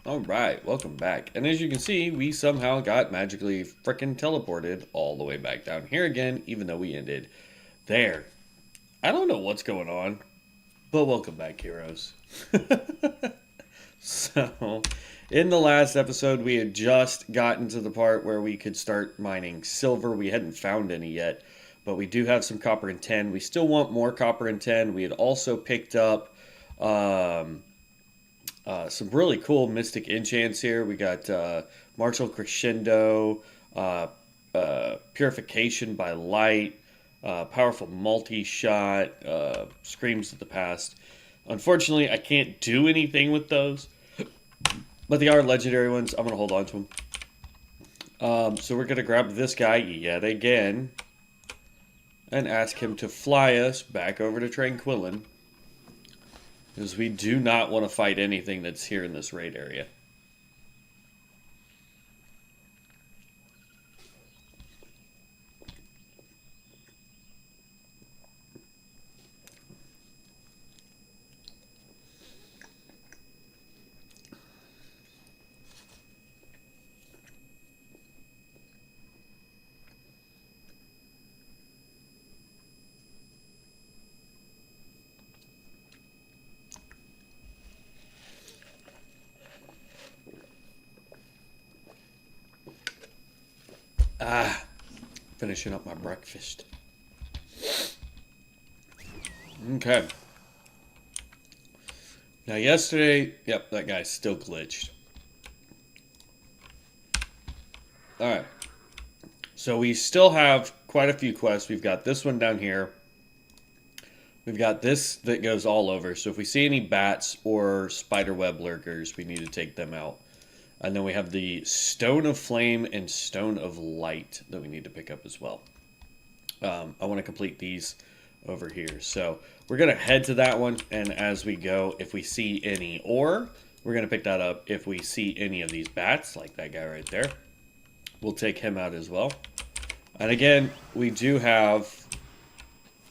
Alright, welcome back. And as you can see, we somehow got magically frickin' teleported all the way back down here again, even though we ended there. I don't know what's going on, but welcome back, heroes. So, in the last episode, we had just gotten to the part where we could start mining silver. We hadn't found any yet, but we do have some copper and tin. We still want more copper and tin. We had also picked up some really cool mystic enchants here. We got Martial Crescendo, Purification by Light, Powerful Multi-Shot, Screams of the Past. Unfortunately, I can't do anything with those, but they are legendary ones. I'm going to hold on to them. So we're going to grab this guy yet again and ask him to fly us back over to Tranquillin, because we do not want to fight anything that's here in this raid area. Finishing up my breakfast. Okay. Now yesterday, yep, that guy's still glitched. Alright. So we still have quite a few quests. We've got this one down here. We've got this that goes all over. So if we see any bats or spiderweb lurkers, we need to take them out. And then we have the Stone of Flame and Stone of Light that we need to pick up as well. I want to complete these over here. So we're going to head to that one. And as we go, if we see any ore, we're going to pick that up. If we see any of these bats, like that guy right there, we'll take him out as well. And again, we do have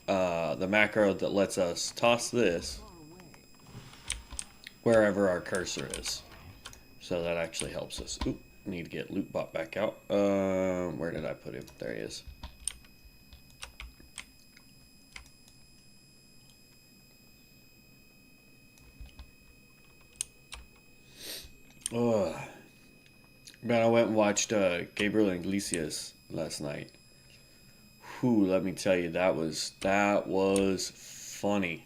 the macro that lets us toss this wherever our cursor is. So that actually helps us. Oop, need to get Lootbot back out. Where did I put him? There he is. Oh, man, I went and watched Gabriel Iglesias last night. Whew, let me tell you, that was funny.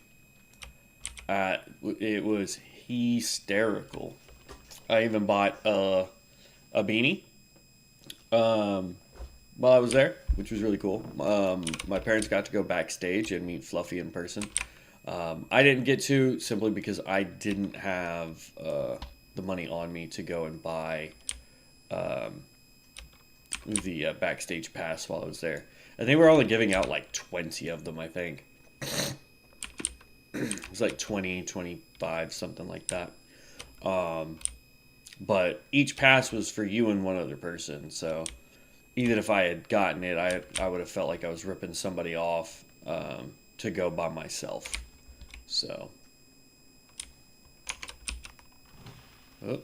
It was hysterical. I even bought a beanie while I was there, which was really cool. My parents got to go backstage and meet Fluffy in person. I didn't get to, simply because I didn't have the money on me to go and buy the backstage pass while I was there. And they were only giving out like 20 of them, I think. It was like 20, 25, something like that. But each pass was for you and one other person. So even if I had gotten it, I would have felt like I was ripping somebody off to go by myself. So. Oh.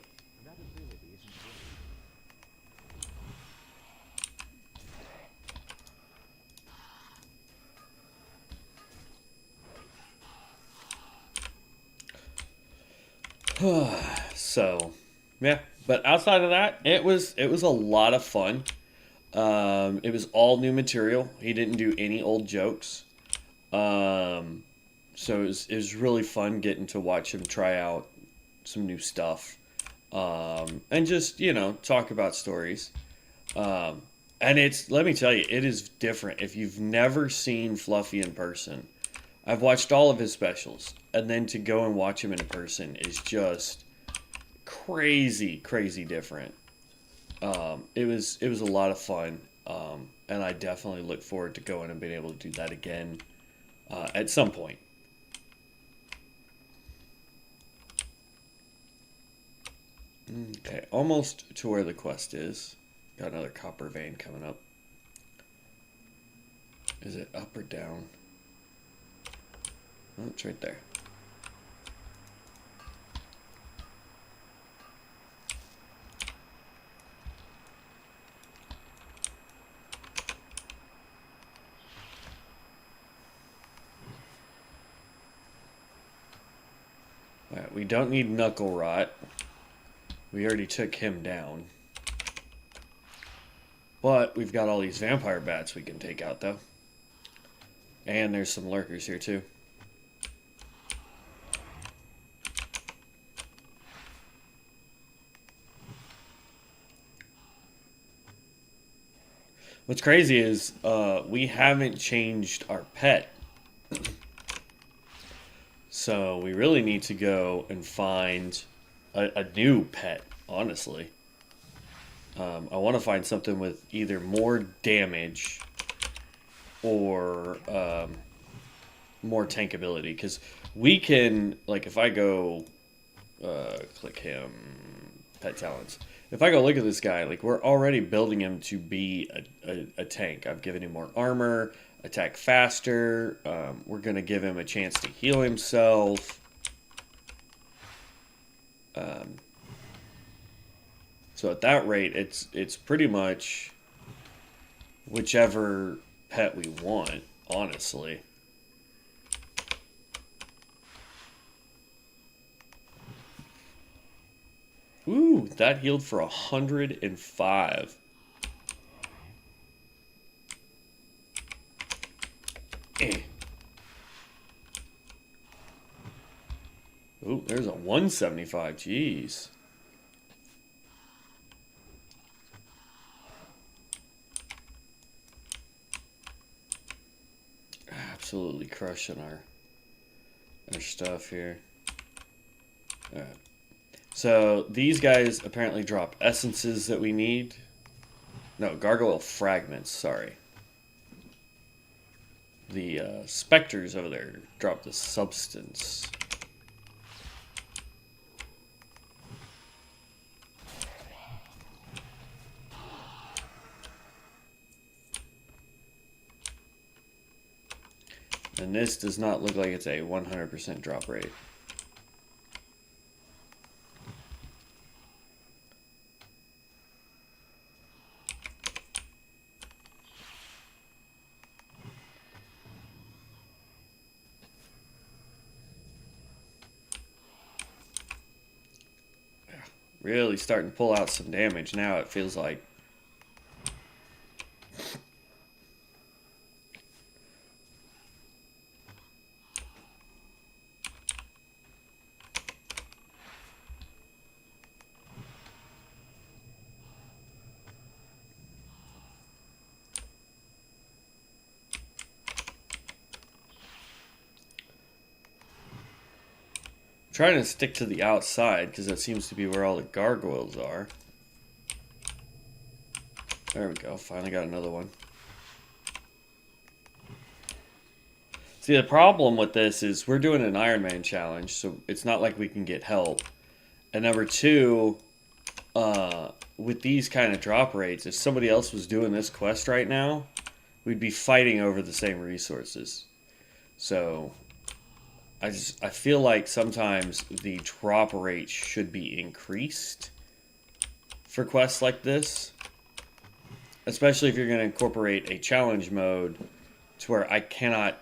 So, yeah. But outside of that, it was a lot of fun. It was all new material. He didn't do any old jokes. So it was really fun getting to watch him try out some new stuff. And just, talk about stories. And let me tell you, it is different. If you've never seen Fluffy in person, I've watched all of his specials, and then to go and watch him in person is just crazy, crazy different. It was a lot of fun, and I definitely look forward to going and being able to do that again at some point. Okay, almost to where the quest is. Got another copper vein coming up. Is it up or down? Oh, it's right there. we don't need Knuckle Rot. We already took him down. But we've got all these vampire bats we can take out, though. And there's some lurkers here, too. What's crazy is we haven't changed our pet. So we really need to go and find a new pet, honestly. I want to find something with either more damage or more tank ability. Because we can, like, if I go click him, pet talents. If I go look at this guy, like, we're already building him to be a tank. I've given him more armor, attack faster. We're going to give him a chance to heal himself. So at that rate, it's pretty much whichever pet we want, honestly. Ooh, that healed for 105. Ooh, there's a 175. Jeez. Absolutely crushing our stuff here. Alright. So these guys apparently drop essences that we need. No, gargoyle fragments, sorry. The specters over there drop the substance. And this does not look like it's a 100% drop rate. Really starting to pull out some damage now, it feels like. Trying to stick to the outside because that seems to be where all the gargoyles are. There we go. Finally got another one. See, the problem with this is we're doing an Ironman challenge, so it's not like we can get help. And number two, with these kind of drop rates, if somebody else was doing this quest right now, we'd be fighting over the same resources. So I feel like sometimes the drop rate should be increased for quests like this. Especially if you're going to incorporate a challenge mode to where I cannot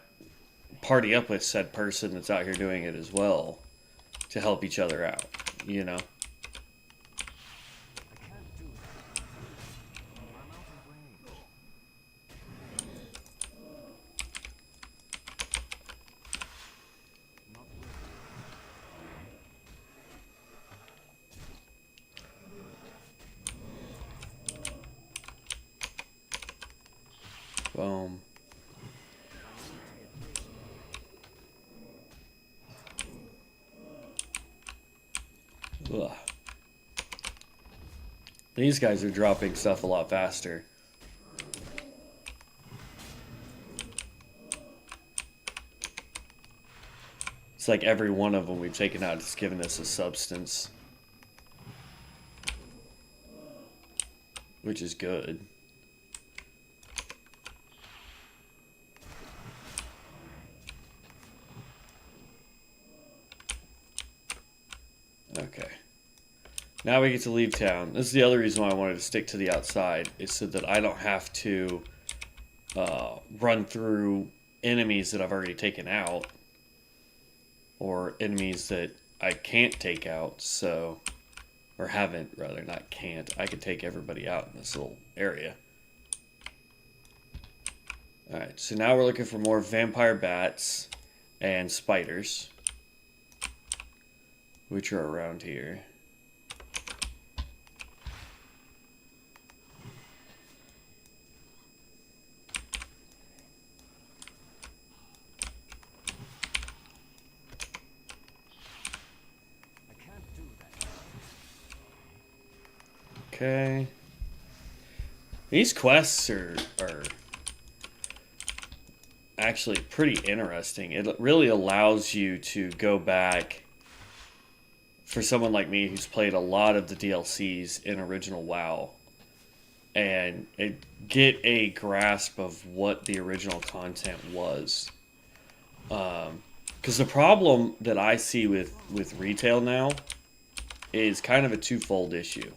party up with said person that's out here doing it as well to help each other out, you know? Boom. Ugh. These guys are dropping stuff a lot faster. It's like every one of them we've taken out has given us a substance. Which is good. Okay. Now we get to leave town. This is the other reason why I wanted to stick to the outside, is so that I don't have to run through enemies that I've already taken out, or enemies that I can't take out, so... Or haven't, rather, not can't. I could take everybody out in this little area. Alright, so now we're looking for more vampire bats and spiders, which are around here. Okay. These quests are actually pretty interesting. It really allows you to go back, for someone like me who's played a lot of the DLCs in original WoW, and get a grasp of what the original content was. Because the problem that I see with retail now is kind of a twofold issue.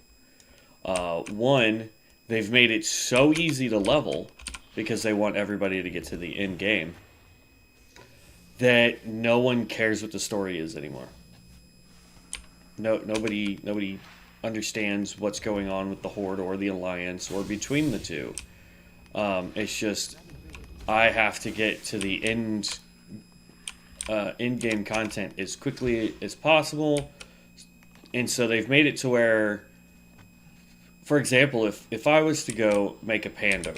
One, they've made it so easy to level because they want everybody to get to the end game that no one cares what the story is anymore. Nobody understands what's going on with the Horde or the Alliance or between the two. It's just, I have to get to the end game content as quickly as possible. And so they've made it to where, for example, if I was to go make a Pando,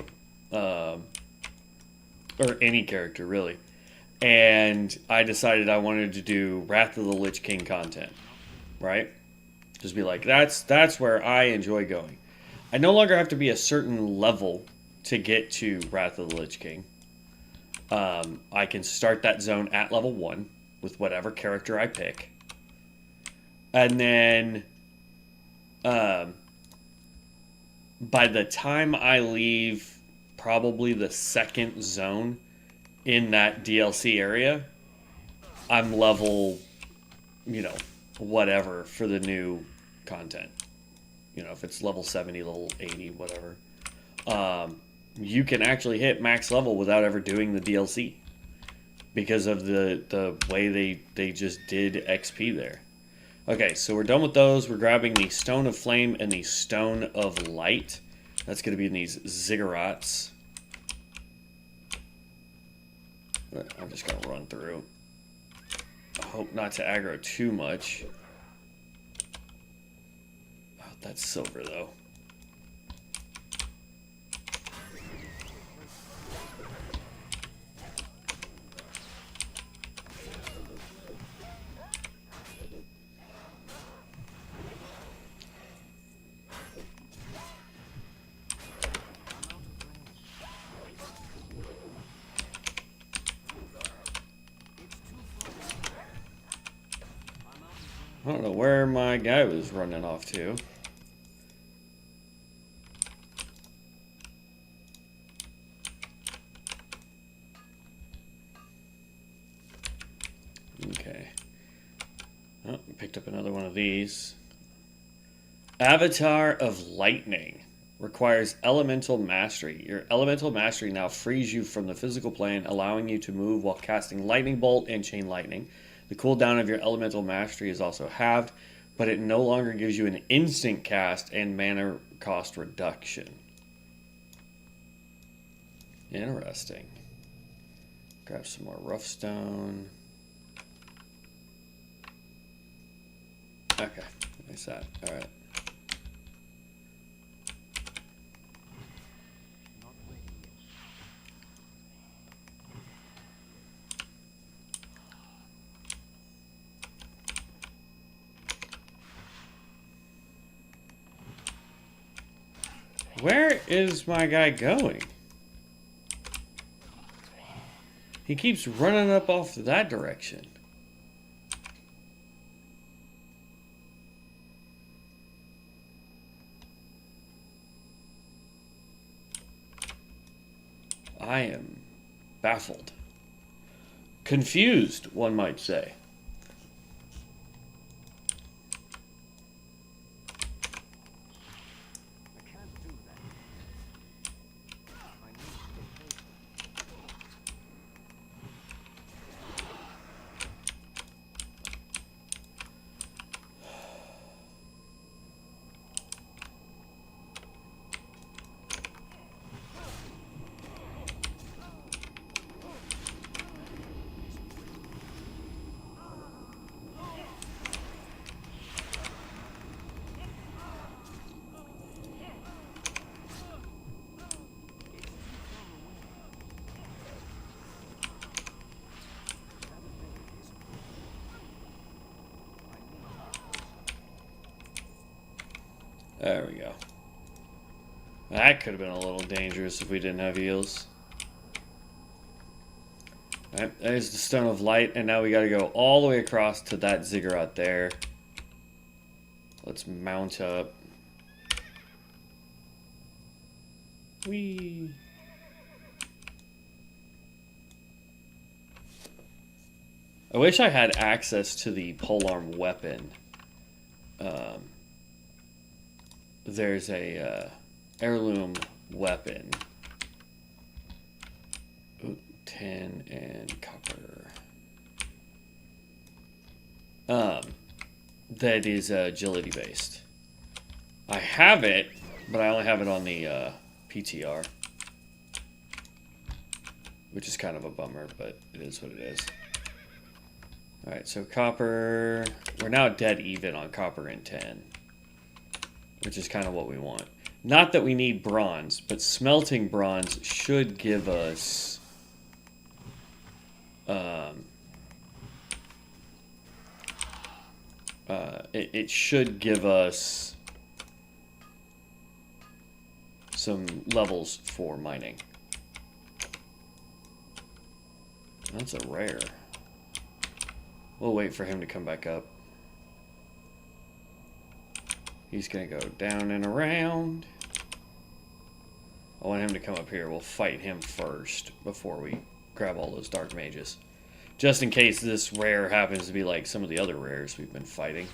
or any character really, and I decided I wanted to do Wrath of the Lich King content, right? Just be like, that's where I enjoy going. I no longer have to be a certain level to get to Wrath of the Lich King. I can start that zone at level 1 with whatever character I pick. And then by the time I leave probably the second zone in that DLC area, I'm level, whatever for the new content. If it's level 70, level 80, whatever. You can actually hit max level without ever doing the DLC because of the way they just did XP there. Okay, so we're done with those. We're grabbing the Stone of Flame and the Stone of Light. That's going to be in these ziggurats. I'm just going to run through. I hope not to aggro too much. Oh, that's silver, though. I don't know where my guy was running off to. Okay. Oh, picked up another one of these. Avatar of Lightning requires elemental mastery. Your elemental mastery now frees you from the physical plane, allowing you to move while casting lightning bolt and chain lightning. The cooldown of your elemental mastery is also halved, but it no longer gives you an instant cast and mana cost reduction. Interesting. Grab some more rough stone. Okay, there's that. All right. Where is my guy going? He keeps running up off that direction. I am baffled. Confused, one might say. There we go. That could have been a little dangerous if we didn't have heals. Alright, there's the Stone of Light, and now we gotta go all the way across to that ziggurat there. Let's mount up. Whee! I wish I had access to the polearm weapon. There's a heirloom weapon. Ooh, tin and copper. That is agility based. I have it, but I only have it on the PTR. Which is kind of a bummer, but it is what it is. Alright, so copper... We're now dead even on copper and tin. Which is kind of what we want. Not that we need bronze, but smelting bronze should give us... it should give us some levels for mining. That's a rare. We'll wait for him to come back up. He's going to go down and around. I want him to come up here. We'll fight him first before we grab all those dark mages. Just in case this rare happens to be like some of the other rares we've been fighting.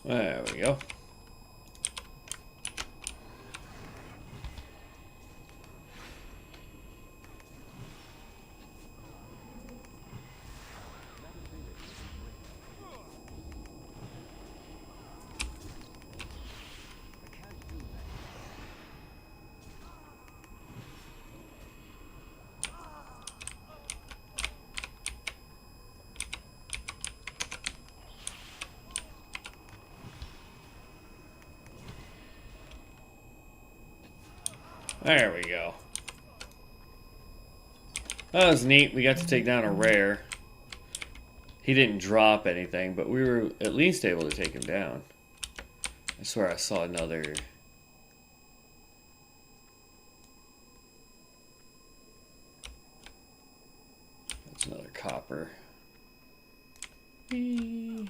There we go. There we go. That was neat. We got to take down a rare. He didn't drop anything, but we were at least able to take him down. I swear I saw another... That's another copper. Whee.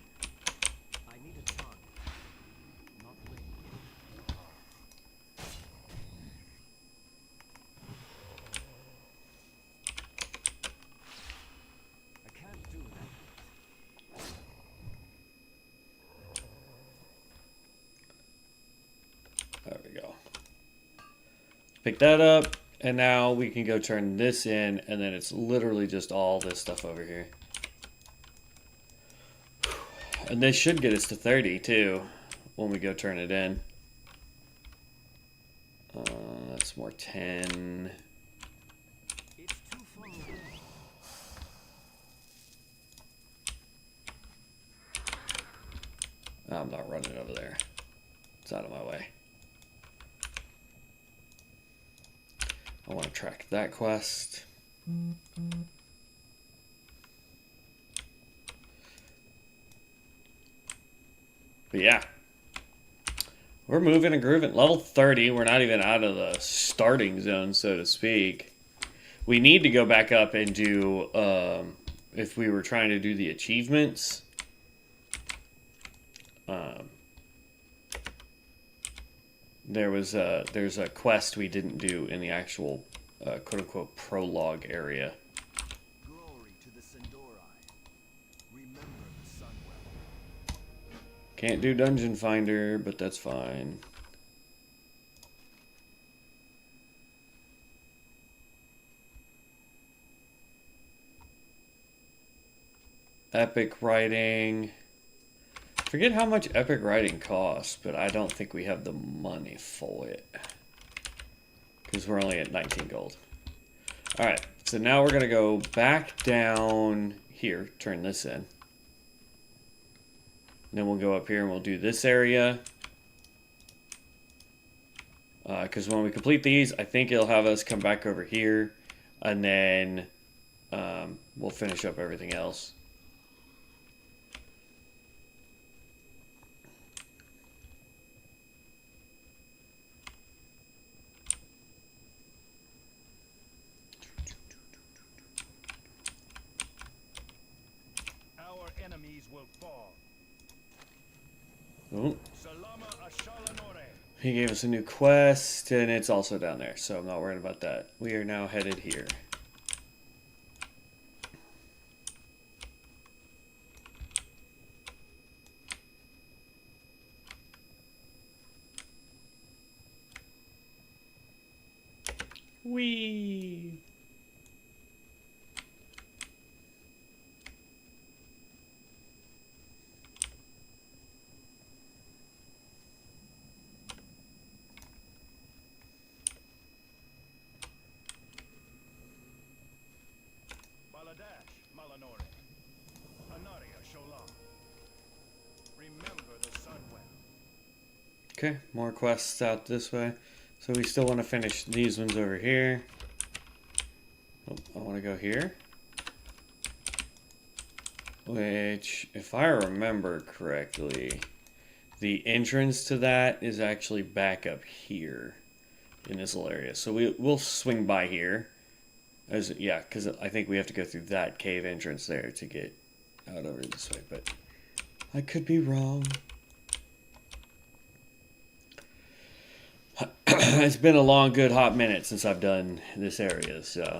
There we go. Pick that up, and now we can go turn this in, and then it's literally just all this stuff over here. And this should get us to 30, too, when we go turn it in. That's more 10. I'm not running over there. It's out of my way. I want to track that quest. But yeah. We're moving and grooving. Level 30. We're not even out of the starting zone, so to speak. We need to go back up and do, if we were trying to do the achievements. There's a quest we didn't do in the actual quote-unquote prologue area. Glory to the Sindori. Remember the Sunwell. Can't do Dungeon Finder, but that's fine. Epic writing. Forget how much epic writing costs, but I don't think we have the money for it. because we're only at 19 gold. All right, so now we're gonna go back down here, turn this in. Then we'll go up here and we'll do this area. Because when we complete these, I think it'll have us come back over here, and then we'll finish up everything else. Our enemies will fall. Oh. Salama Ashalanore. He gave us a new quest, and it's also down there, so I'm not worried about that. We are now headed here. Whee! Baladash Malanore. Anaria Shola. Remember the Sunwell. Okay, more quests out this way. So we still want to finish these ones over here. Oh, I want to go here. Which, if I remember correctly, the entrance to that is actually back up here in this little area. So we'll swing by here. Yeah, because I think we have to go through that cave entrance there to get out over this way. But I could be wrong. It's been a long, good, hot minute since I've done this area, so...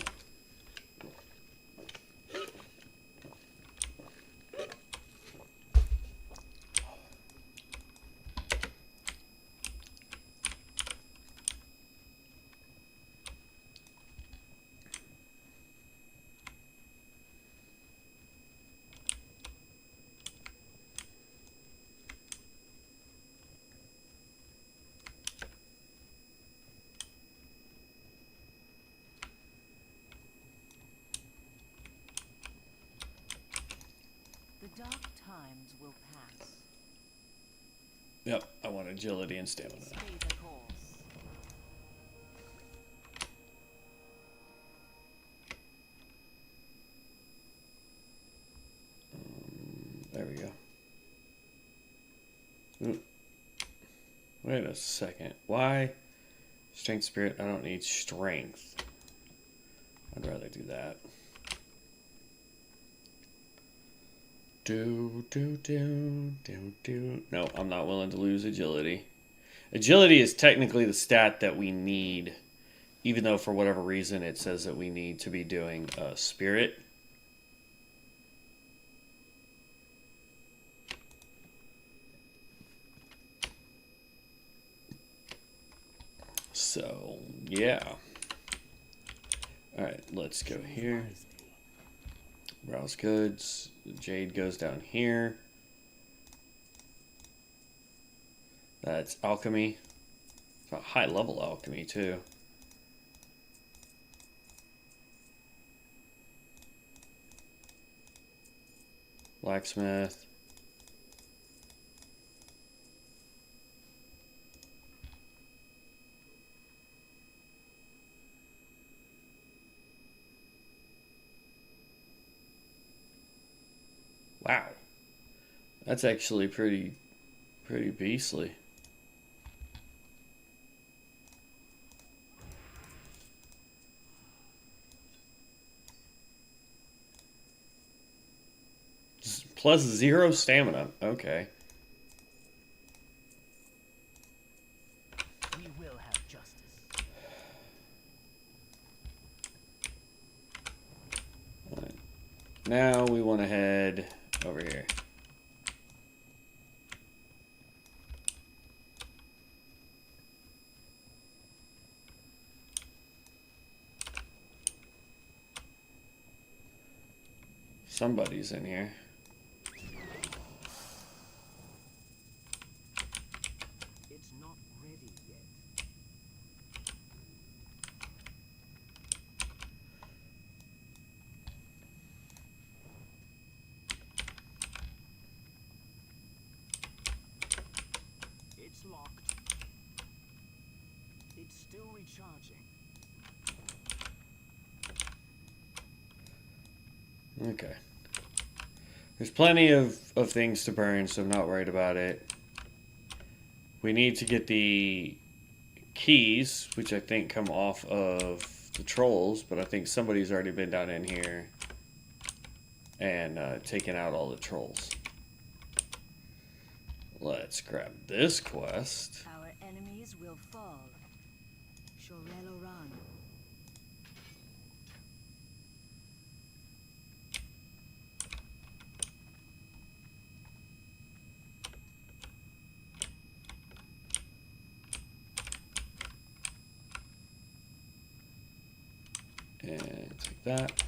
The dark times will pass. Yep, I want agility and stamina. Stay the course. There we go. Ooh. Wait a second. Why? Strength, spirit. I don't need strength. I'd rather do that. Do. No, I'm not willing to lose agility. Agility is technically the stat that we need, even though for whatever reason it says that we need to be doing spirit. So, yeah. Alright, let's go here. Browse goods. Jade goes down here. That's alchemy. It's a high level alchemy too. Blacksmith. Wow. That's actually pretty beastly. Plus 0 stamina. Okay. We will have justice. All right. Now we want to head over here. Somebody's in here. It's not ready yet. It's still recharging. Okay. There's plenty of things to burn, so I'm not worried about it. We need to get the keys, which I think come off of the trolls, but I think somebody's already been down in here and taken out all the trolls. Let's grab this quest. Our enemies will fall. Shorello run. And take that.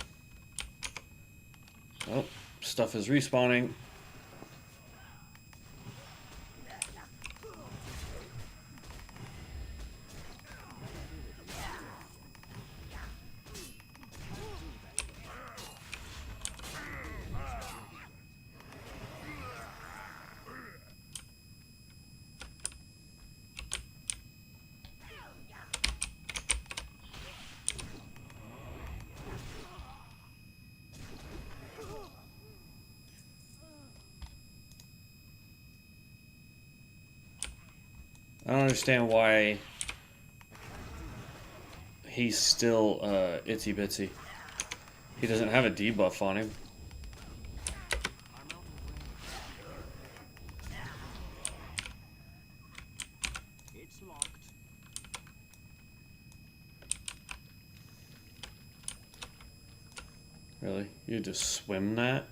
Oh, stuff is respawning. I don't understand why he's still itsy bitsy. He doesn't have a debuff on him. It's locked. Really? You just swim that?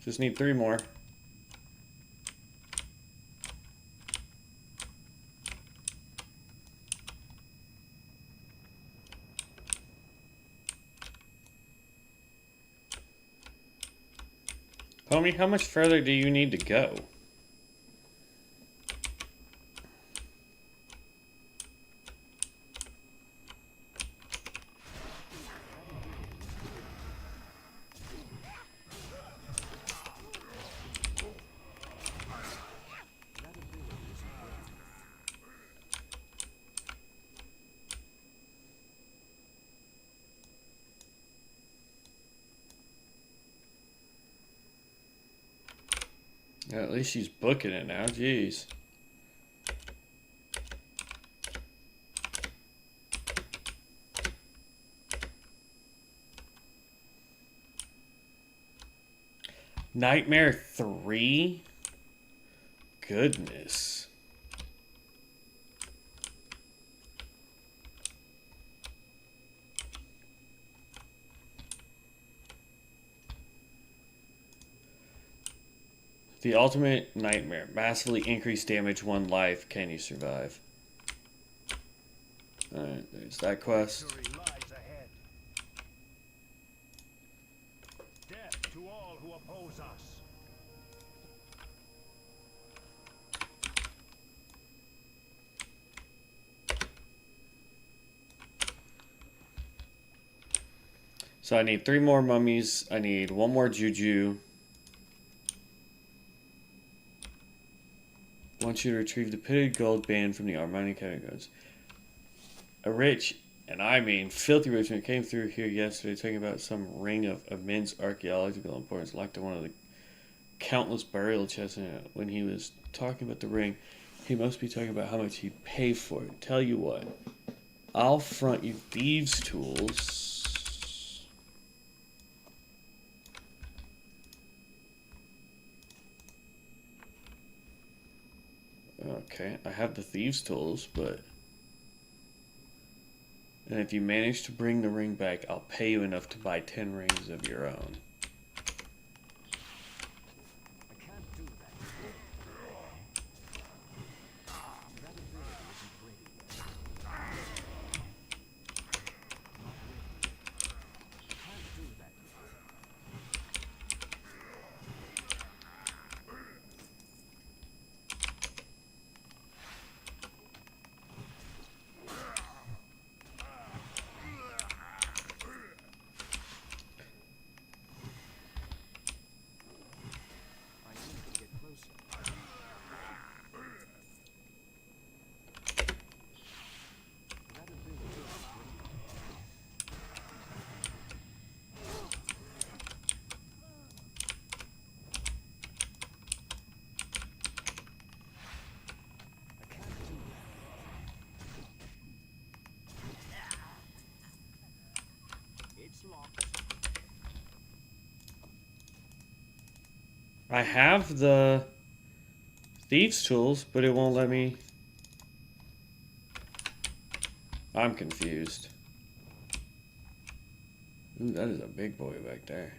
Just need 3 more. Homie, how much further do you need to go? Yeah, at least she's booking it now. Jeez. Nightmare 3? Goodness. The ultimate nightmare. Massively increased damage, 1 life. Can you survive? Alright, there's that quest. Victory lies ahead. Death to all who oppose us. So I need 3 more mummies. I need 1 more juju. I want you to retrieve the pitted gold band from the Armani categories. A rich, and I mean filthy rich man came through here yesterday talking about some ring of immense archaeological importance locked in one of the countless burial chests in it. When he was talking about the ring, he must be talking about how much he'd pay for it. Tell you what, I'll front you thieves' tools. Okay, I have the thieves' tools, but... And if you manage to bring the ring back, I'll pay you enough to buy 10 rings of your own. I can't do that. That ability isn't ready yet. Not ready. Can't do that yet. It's locked. I have the thieves tools, but it won't let me. I'm confused. Ooh, that is a big boy back there.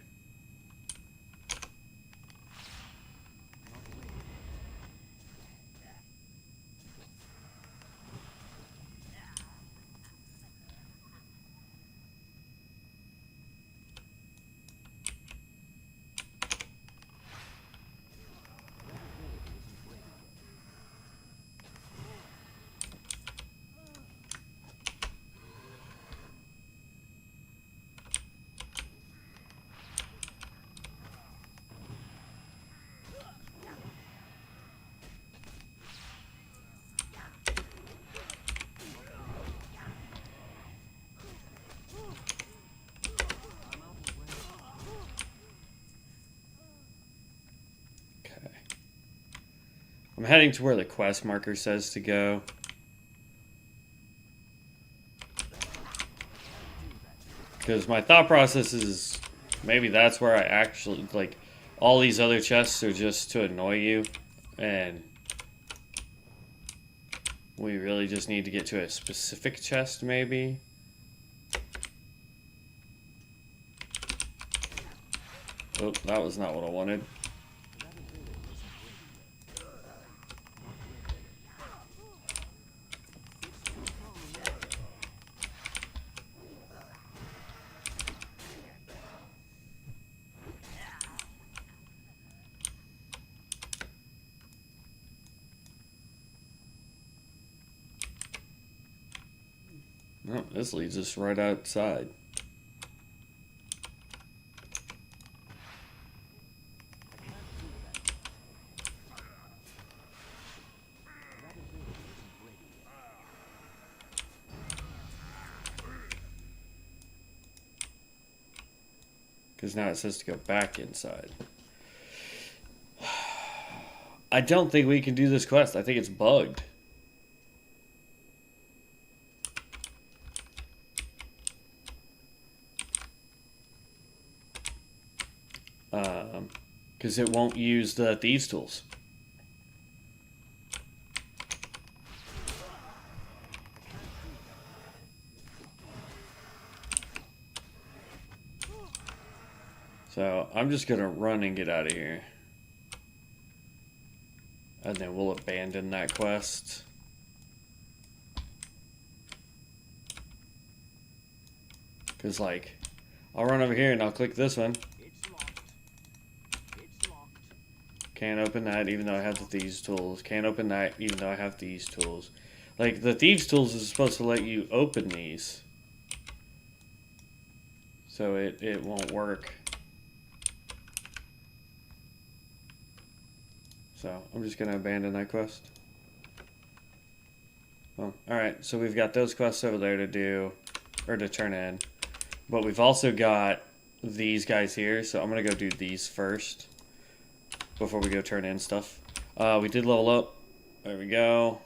Okay. I'm heading to where the quest marker says to go. Because my thought process is maybe that's where I actually, like, all these other chests are just to annoy you. And we really just need to get to a specific chest, maybe. Oh, that was not what I wanted. Oh, this leads us right outside. Because now it says to go back inside. I don't think we can do this quest. I think it's bugged. Because it won't use the thieves tools. So I'm just gonna run and get out of here. And then we'll abandon that quest. Because, like, I'll run over here and I'll click this one. It's locked. It's locked. Can't open that even though I have the thieves tools. Can't open that even though I have these tools. Like, the thieves tools is supposed to let you open these. So it won't work. So I'm just gonna abandon that quest. Well, alright, so we've got those quests over there to do, or to turn in. But we've also got these guys here, so I'm gonna go do these first before we go turn in stuff. We did level up. There we go.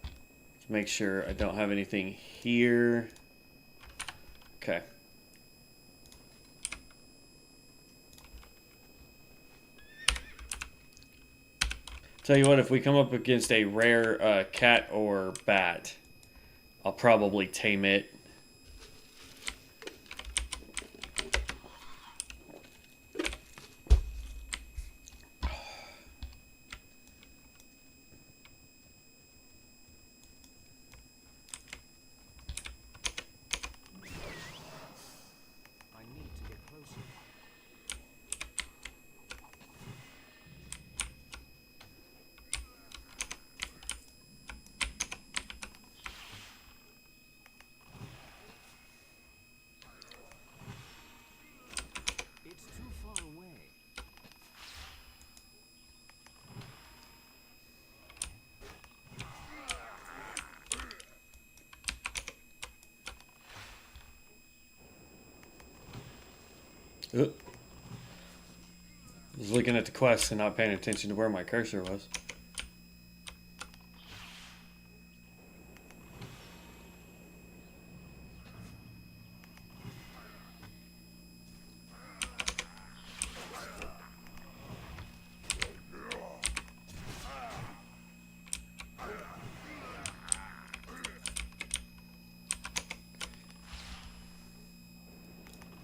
Let's make sure I don't have anything here. Okay. Tell you what, if we come up against a rare cat or bat, I'll probably tame it. I need to get closer. It's too far away. Oop. I was looking at the quest and not paying attention to where my cursor was.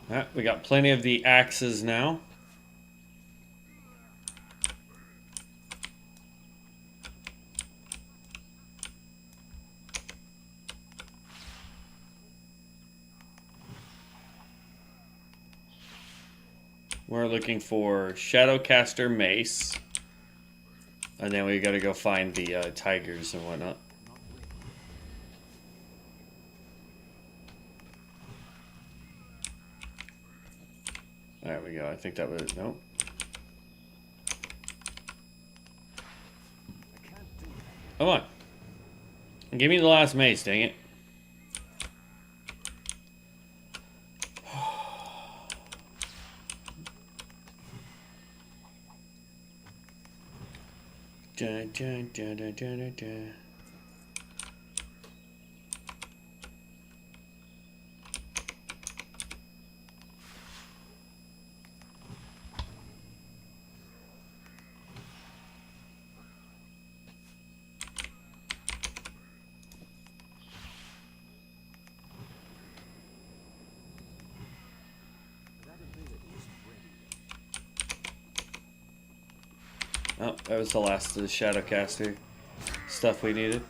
Alright, we got plenty of the axes now. We're looking for Shadowcaster Mace. And then we gotta go find the tigers and whatnot. There we go. I think that was... Nope. Come on. Give me the last mace, dang it. Dun, dun, dun, dun, dun, dun, dun. Oh, that was the last of the Shadowcaster stuff we needed.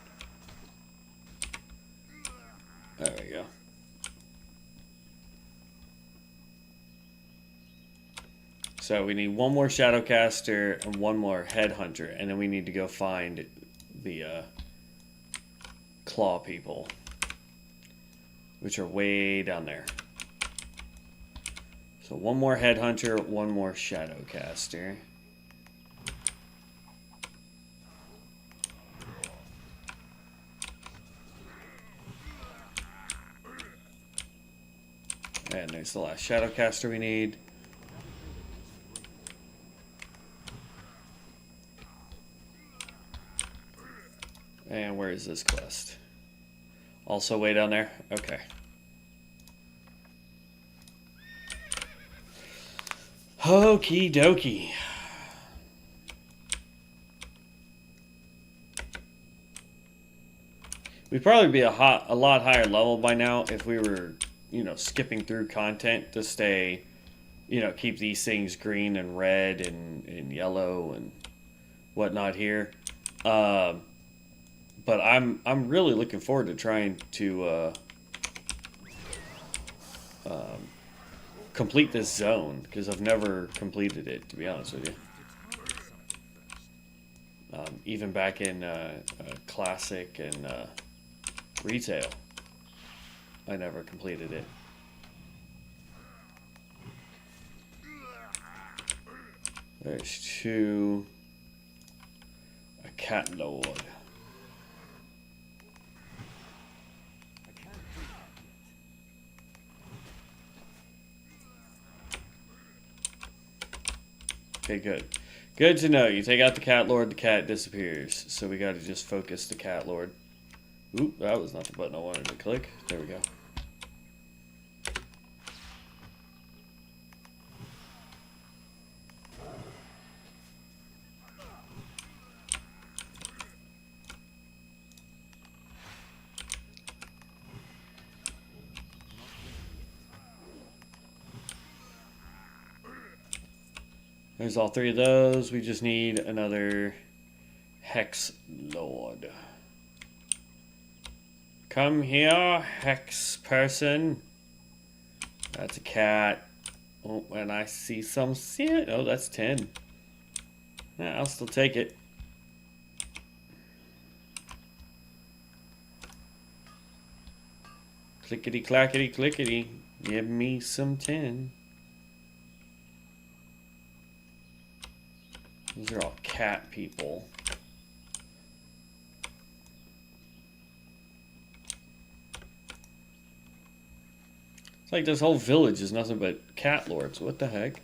There we go. So we need one more Shadowcaster and one more Headhunter, and then we need to go find the Claw people, which are way down there. So one more Headhunter, one more Shadowcaster. And there's the last Shadowcaster we need. And where is this quest? Also way down there? Okay. Okie dokie. We'd probably be a lot higher level by now if we were, you know, skipping through content to stay, you know, keep these things green and red and yellow and whatnot here. But I'm really looking forward to trying to complete this zone because I've never completed it, to be honest with you. Even back in Classic and Retail, I never completed it. There's two. A cat lord. Okay, good. Good to know. You take out the cat lord, the cat disappears. So we got to just focus the cat lord. Oop, that was not the button I wanted to click. There we go. There's all three of those. We just need another Hex Lord. Come here, Hex person. That's a cat. Oh, and I see some shit. Oh, that's 10. Yeah, I'll still take it. Clickety clackety clickety. Give me some 10. These are all cat people. It's like this whole village is nothing but cat lords. What the heck?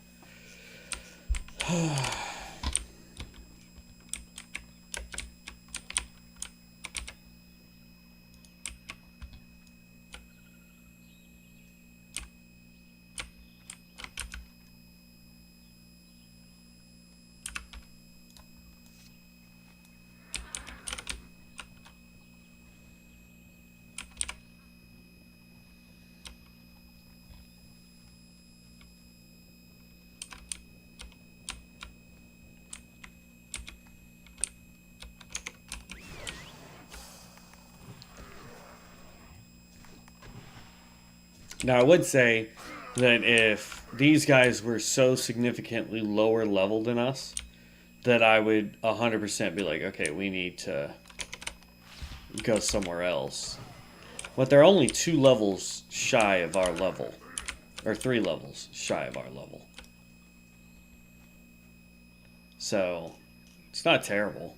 Now, I would say that if these guys were so significantly lower level than us, that I would 100% be like, okay, we need to go somewhere else. But they're only 2 levels shy of our level. Or 3 levels shy of our level. So, it's not terrible.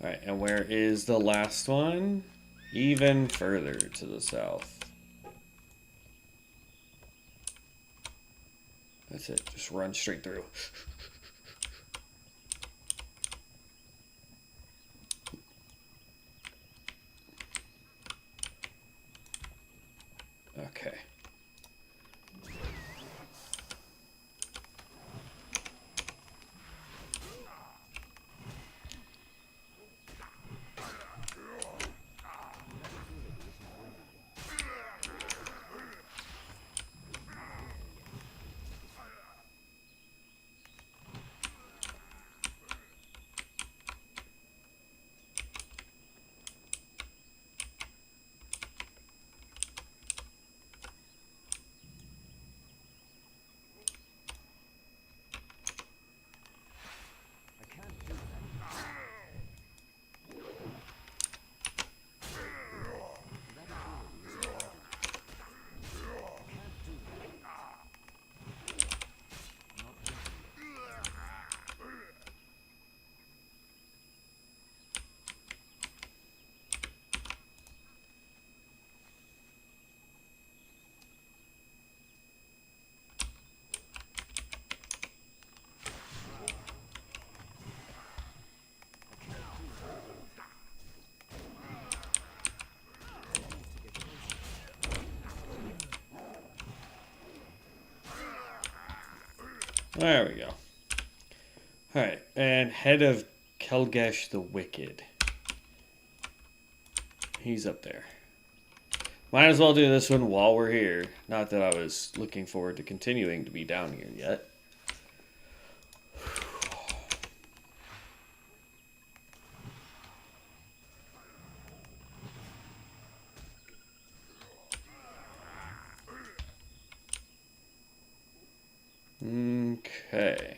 Alright, and where is the last one? Even further to the south. That's it. Just run straight through. Okay. I can't do that. That ability isn't ready. I can't do that. Not ready yet. There we go. Alright, and head of Kelgesh the Wicked. He's up there. Might as well do this one while we're here. Not that I was looking forward to continuing to be down here yet. Okay.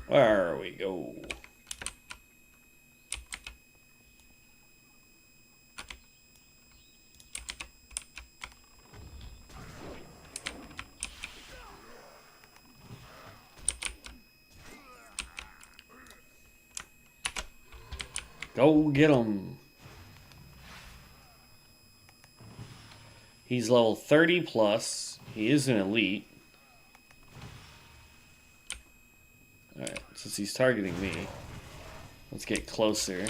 There we go. Go get him. He's level 30 plus. He is an elite. Alright, since he's targeting me, let's get closer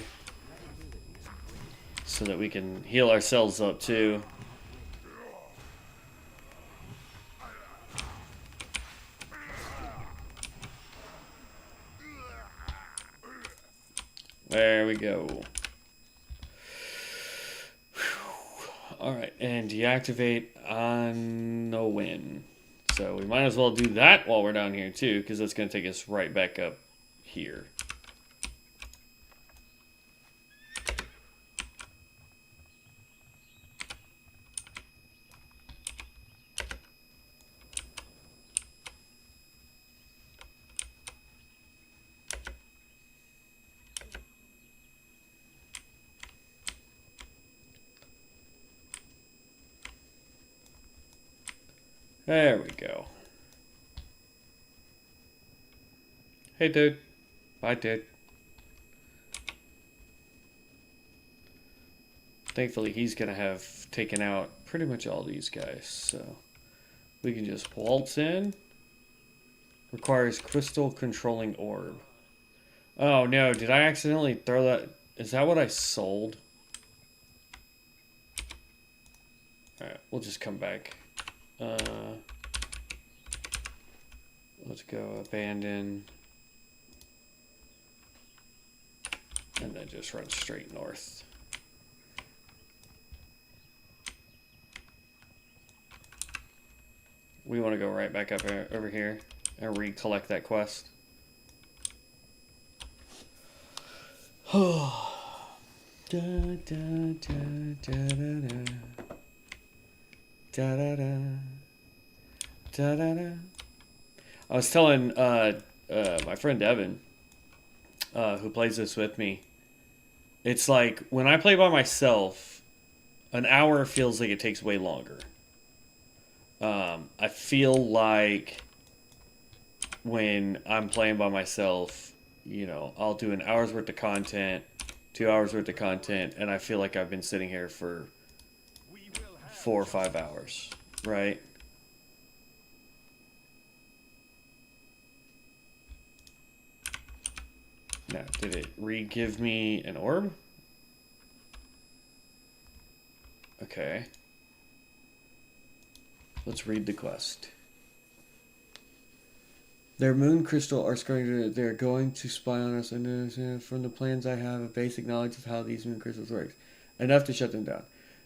so that we can heal ourselves up too. There we go. Alright, and deactivate on the win. So we might as well do that while we're down here too, because that's going to take us right back up here. There we go. Hey, dude. Bye, dude. Thankfully, he's going to have taken out pretty much all these guys, so we can just waltz in. Requires crystal controlling orb. Oh, no. Did I accidentally throw that? Is that what I sold? Alright, we'll just come back. Let's go abandon. then just run straight north. We want to go right back up over here and recollect that quest. Da, da, da, da, da, da. Da, da, da. Da, da, da. I was telling my friend Evan, who plays this with me, it's like when I play by myself, an hour feels like it takes way longer. I feel like when I'm playing by myself, you know, I'll do an hour's worth of content, 2 hours worth of content, and I feel like I've been sitting here for 4 or 5 hours, right? Now, did it re-give me an orb? Okay. Let's read the quest. Their moon crystal are they're going to spy on us, and from the plans I have a basic knowledge of how these moon crystals work. Enough to shut them down.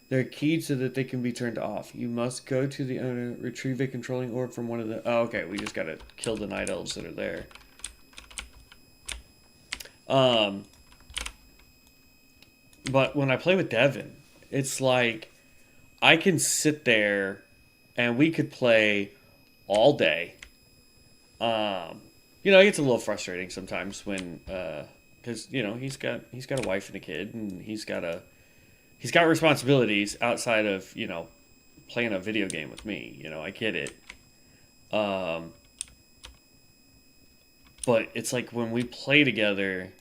They're keyed so that they can be turned off. You must go to the owner, retrieve a controlling orb from one of the... Oh, okay, we just gotta kill the night elves that are there. But when I play with Devin, it's like I can sit there and we could play all day. You know, it gets a little frustrating sometimes when, because you know he's got a wife and a kid, and he's got responsibilities outside of, you know, playing a video game with me. You know, I get it. But it's like when we play together,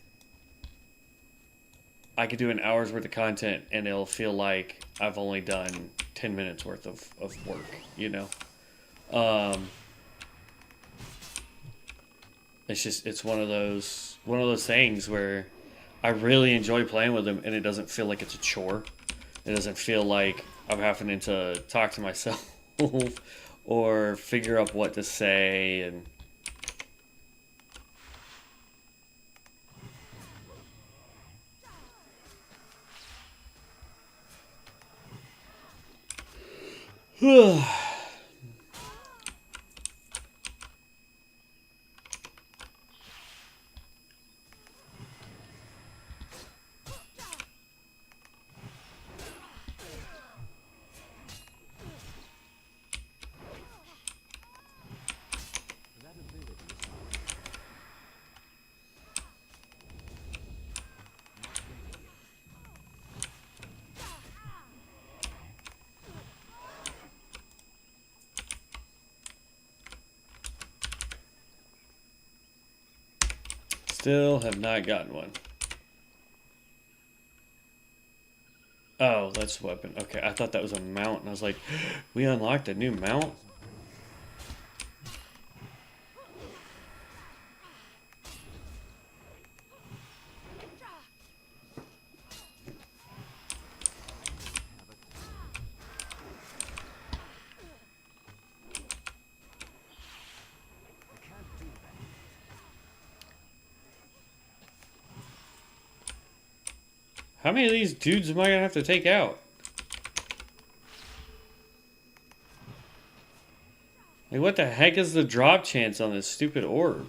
I could do an hour's worth of content and it'll feel like I've only done 10 minutes worth of work, you know? It's one of those things where I really enjoy playing with him and it doesn't feel like it's a chore. It doesn't feel like I'm having to talk to myself or figure out what to say and... Still have not gotten one. Oh, that's a weapon. Okay, I thought that was a mount, and I was like, we unlocked a new mount? How many of these dudes am I gonna have to take out? Like, what the heck is the drop chance on this stupid orb?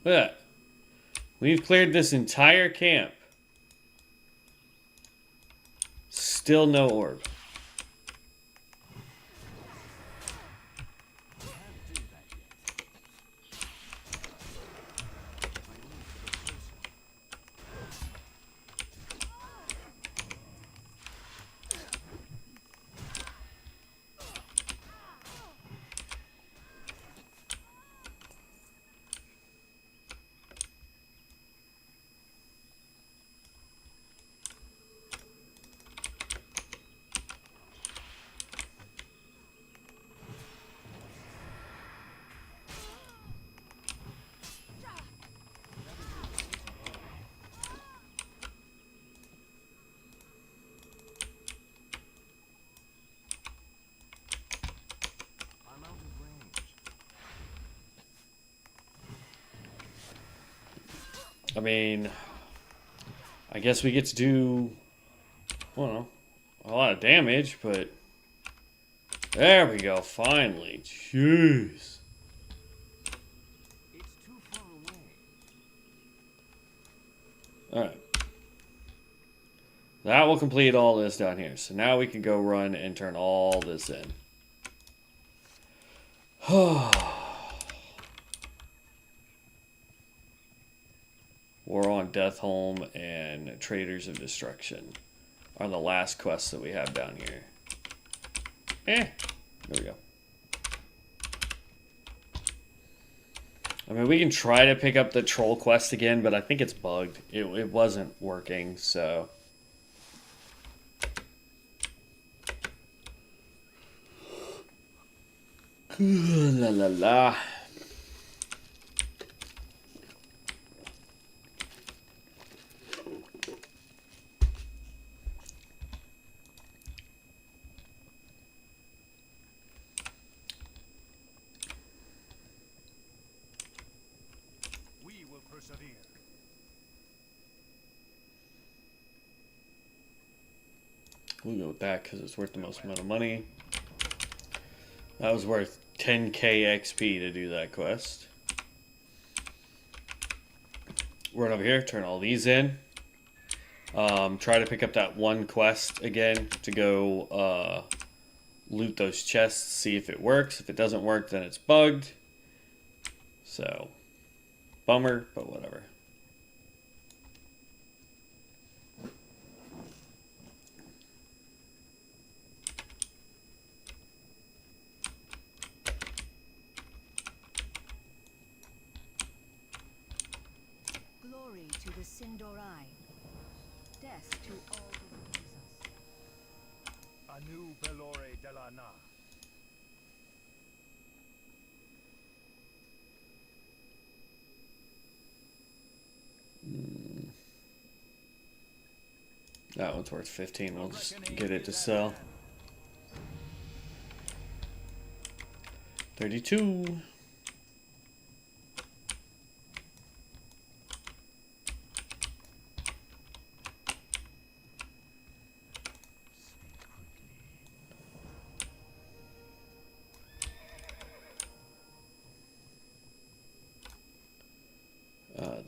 Look at that. We've cleared this entire camp. Still no orb. I mean, I guess we get to do, I don't know, a lot of damage, but there we go, finally. Jeez. It's too far away. Alright. That will complete all this down here. So now we can go run and turn all this in. War on Deathholm and Traders of Destruction are the last quests that we have down here. There we go. I mean, we can try to pick up the troll quest again, but I think it's bugged. It wasn't working, so... La la la. We will persevere. We'll go with that because it's worth the most amount of money. That was worth 10k XP to do that quest. Run over here, turn all these in. Try to pick up that one quest again to go loot those chests, see if it works. If it doesn't work, then it's bugged. So, bummer, but whatever. Glory to the Sindorai. Death to all who oppose us. Anu Belore de la Na. That one's worth 15. We'll just get it to sell. 32.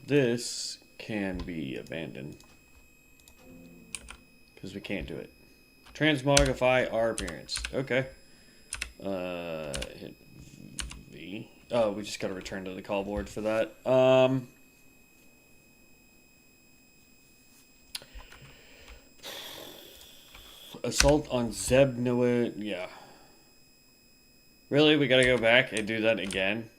This can be abandoned because we can't do it. Transmogrify our appearance. Okay. Hit V. Oh, we just got to return to the call board for that. Assault on Zeb Noah. Yeah. Really? We got to go back and do that again?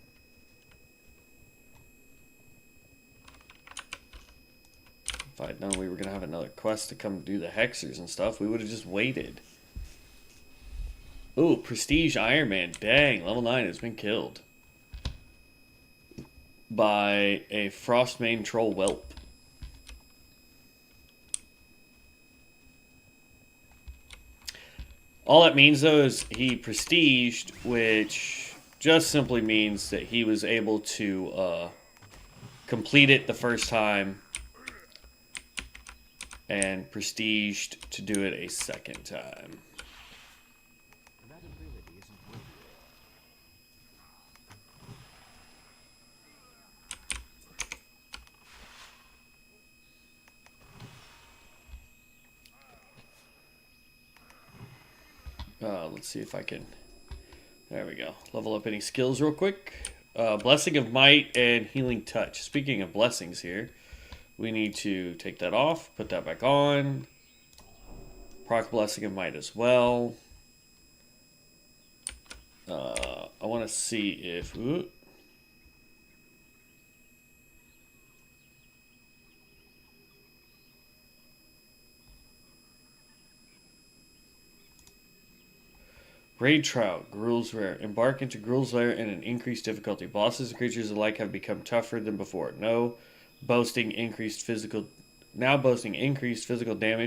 If I'd known we were going to have another quest to come do the hexers and stuff, we would have just waited. Ooh, Prestige Ironman. Dang, level 9 has been killed by a Frostmane Troll Whelp. All that means, though, is he prestiged, which just simply means that he was able to complete it the first time and prestiged to do it a second time. That ability isn't worthy. Let's see if I can... There we go. Level up any skills real quick. Blessing of Might and Healing Touch. Speaking of blessings here, we need to take that off, put that back on. Proc Blessing of Might as well. I want to see if... Ooh. Raid Trout, Gruul's Rare. Embark into Gruul's Lair in an increased difficulty. Bosses and creatures alike have become tougher than before. Now boasting increased physical damage,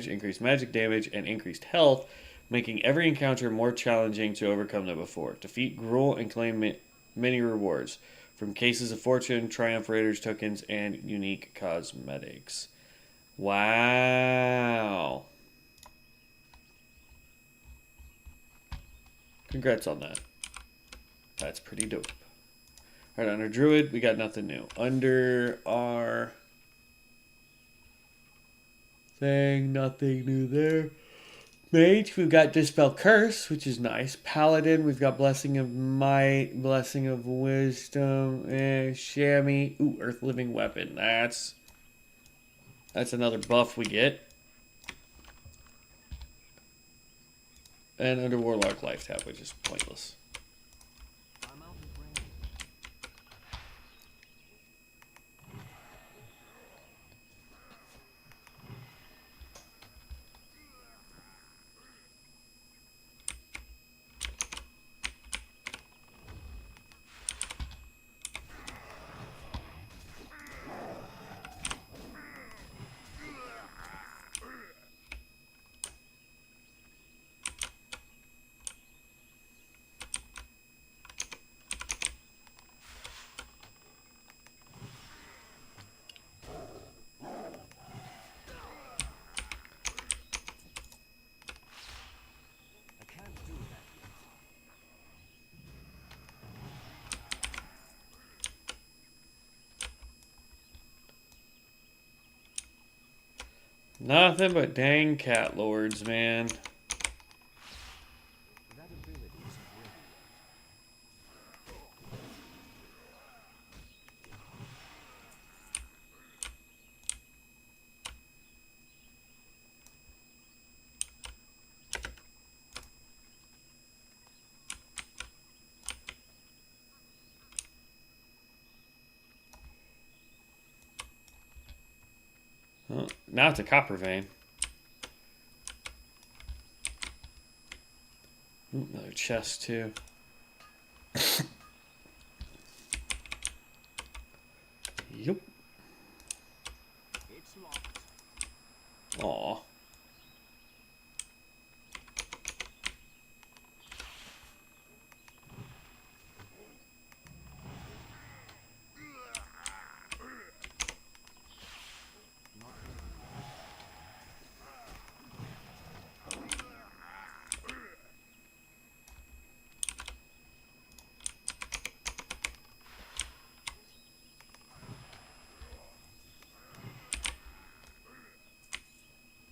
increased magic damage, and increased health, making every encounter more challenging to overcome than before. Defeat Gruul and claim many rewards. from cases of fortune, triumph raiders tokens, and unique cosmetics. Wow. Congrats on that. That's pretty dope. Alright, under Druid, we got nothing new. Under our thing, nothing new there. Mage, we've got Dispel Curse, which is nice. Paladin, we've got Blessing of Might, Blessing of Wisdom, Chamois. Ooh, Earth Living Weapon. That's another buff we get. And under Warlock, Life Tap, which is pointless. I'm out of range. I can't do that yet. Nothing but dang cat lords, man. That ability isn't ready yet. Oh, now it's a copper vein. Ooh, another chest too. Yup. It's locked. Aw.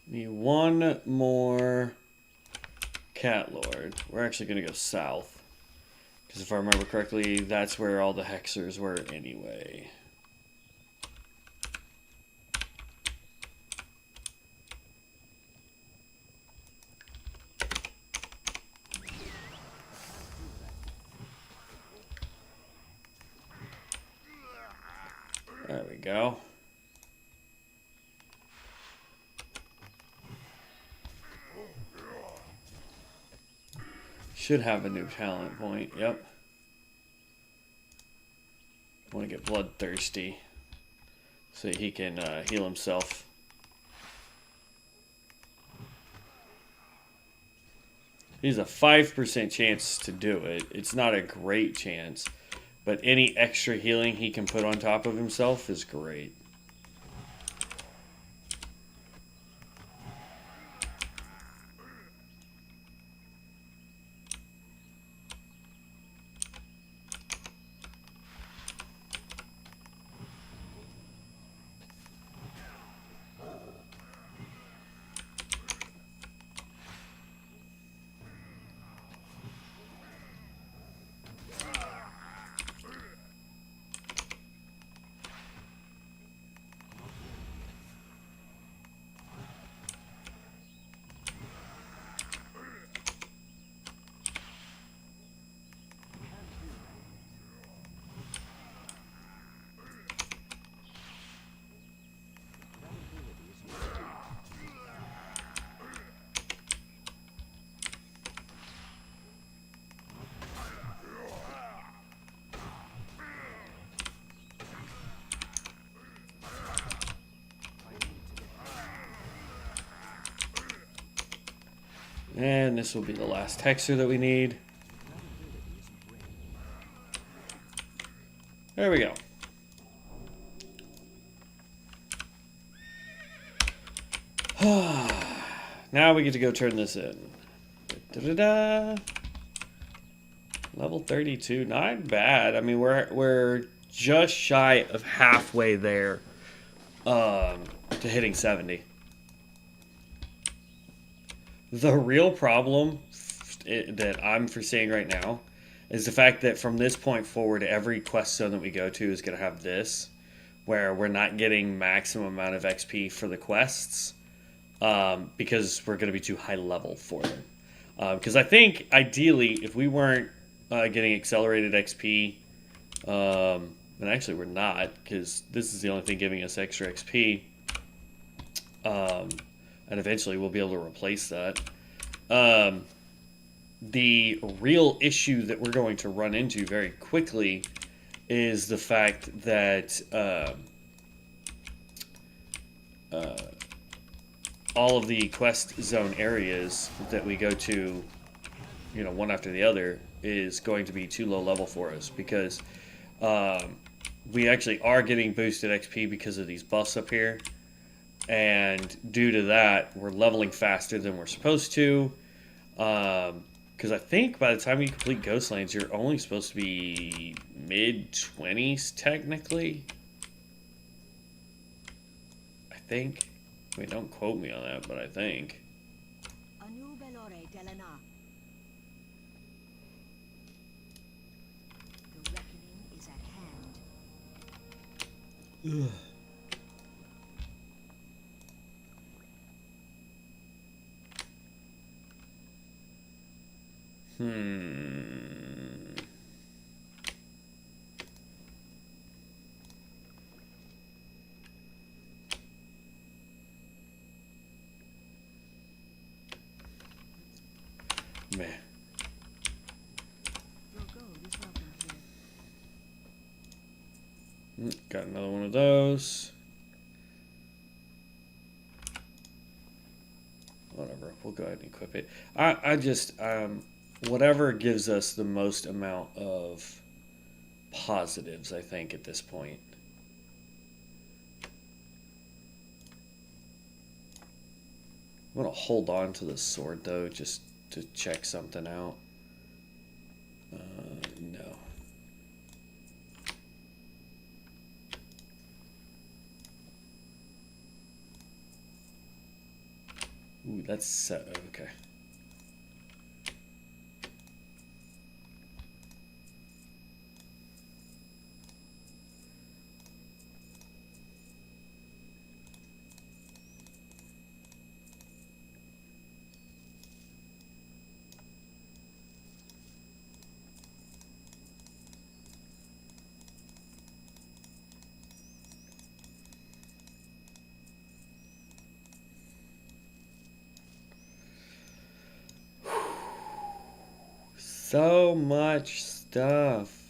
Need one more cat lord. We're actually gonna go south. Because if I remember correctly, that's where all the hexers were anyway. There we go. Should have a new talent point. Yep. Want to get bloodthirsty so he can heal himself. He's a 5% chance to do it. It's not a great chance, but any extra healing he can put on top of himself is great. And this will be the last hexer that we need. There we go. Now we get to go turn this in. Da-da-da. Level 32, not bad. I mean, we're just shy of halfway there to hitting 70. The real problem that I'm foreseeing right now is the fact that from this point forward, every quest zone that we go to is going to have this, where we're not getting maximum amount of XP for the quests because we're going to be too high level for them. Because I think, ideally, if we weren't getting accelerated XP, and actually we're not, because this is the only thing giving us extra XP, and eventually we'll be able to replace that. The real issue that we're going to run into very quickly is the fact that all of the quest zone areas that we go to, you know, one after the other, is going to be too low level for us, because we actually are getting boosted XP because of these buffs up here, and due to that, we're leveling faster than we're supposed to. Because I think by the time you complete Ghostlands, you're only supposed to be mid-20s, technically. I think. I mean, don't quote me on that, but I think. A new Belore Delana. The reckoning is at hand. Ugh. Man. Your gold is welcome here. Got another one of those. Whatever, we'll go ahead and equip it. I just, whatever gives us the most amount of positives, I think, at this point. I'm going to hold on to the sword, though, just to check something out. No. Ooh, that's okay. So much stuff.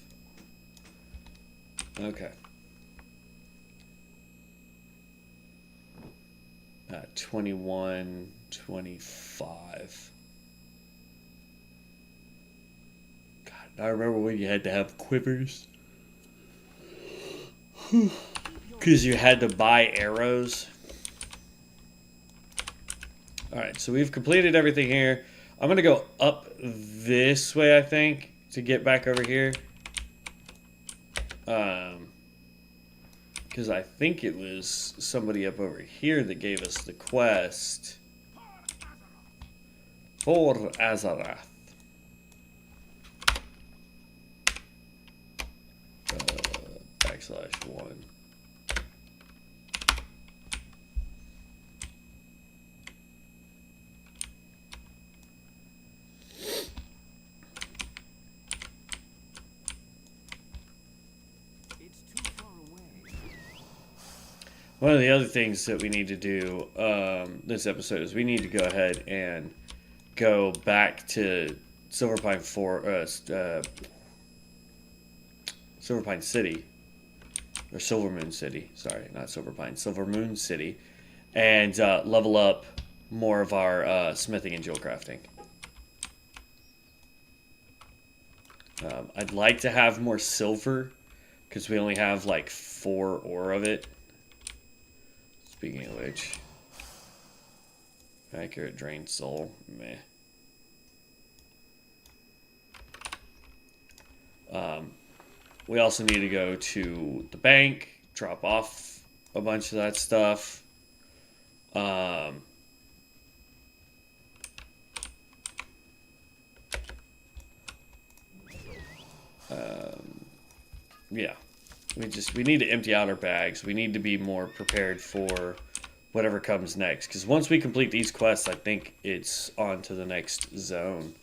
Okay. 21, 25. God, I remember when you had to have quivers. Because you had to buy arrows. Alright, so we've completed everything here. I'm going to go up this way, I think, to get back over here. Because I think it was somebody up over here that gave us the quest for Azarath. /1. One of the other things that we need to do this episode is we need to go ahead and go back to Silverpine City, or Silvermoon City. Sorry, not Silverpine, Silvermoon City, and level up more of our smithing and jewel crafting. I'd like to have more silver, because we only have like 4 ore of it. Speaking of which, accurate drain soul, meh. We also need to go to the bank, drop off a bunch of that stuff. Yeah, we need to empty out our bags. We need to be more prepared for whatever comes next. Because once we complete these quests, I think it's on to the next zone.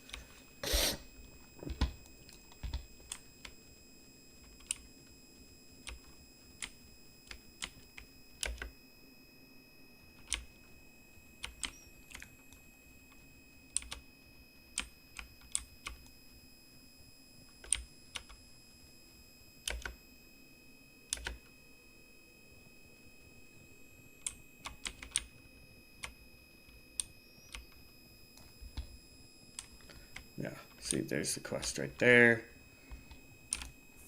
Yeah, see, there's the quest right there.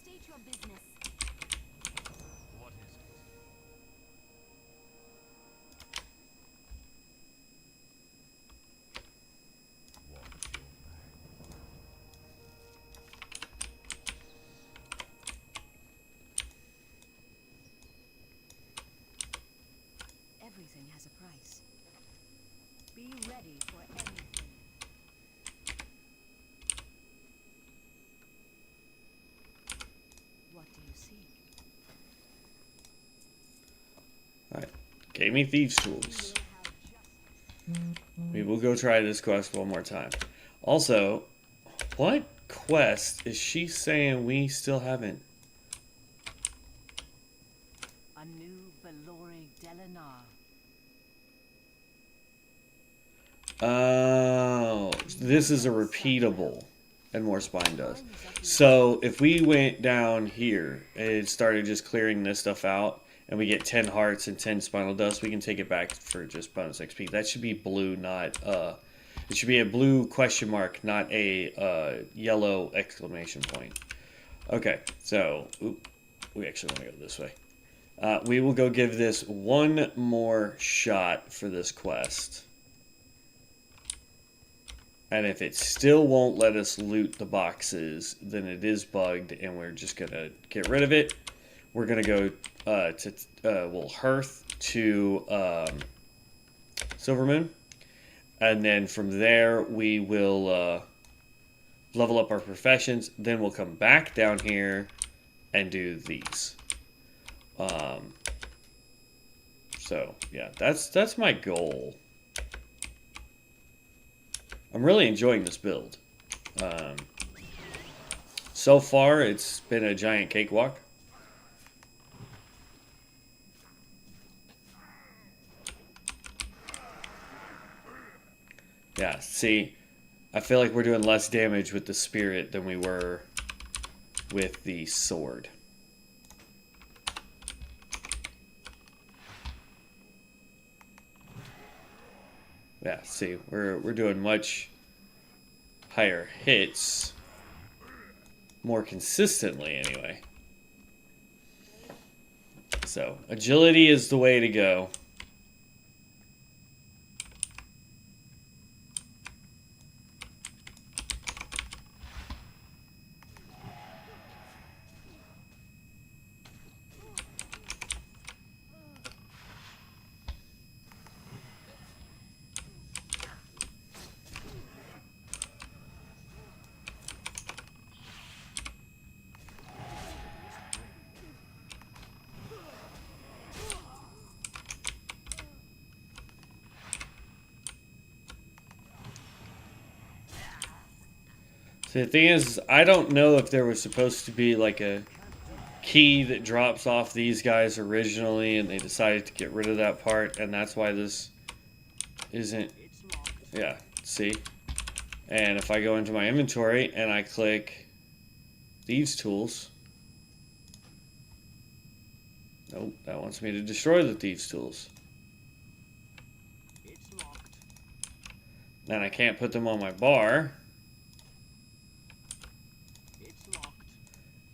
State your business. What is it? Watch your back. Everything has a price. Be ready for anything. What do you seek? Alright, gave me thieves' tools. We will go try this quest one more time. Also, what quest is she saying we still haven't? A new Belori Delinar. Oh, this is a repeatable, and more spine does. So if we went down here and started just clearing this stuff out, and we get 10 hearts and 10 spinal dust, we can take it back for just bonus XP. That should be blue, not it should be a blue question mark, not a yellow exclamation point. Okay, so we actually want to go this way. We will go give this one more shot for this quest. And if it still won't let us loot the boxes, then it is bugged, and we're just going to get rid of it. We're going to go we'll hearth to Silvermoon. And then from there, we will level up our professions. Then we'll come back down here and do these. So, yeah, that's my goal. I'm really enjoying this build. So far, it's been a giant cakewalk. Yeah, see, I feel like we're doing less damage with the spirit than we were with the sword. Yeah, see, we're doing much higher hits, more consistently anyway. So, agility is the way to go. So the thing is, I don't know if there was supposed to be like a key that drops off these guys originally, and they decided to get rid of that part, and that's why this isn't. Yeah, see? And if I go into my inventory and I click thieves' tools, nope, that wants me to destroy the thieves' tools. Then I can't put them on my bar.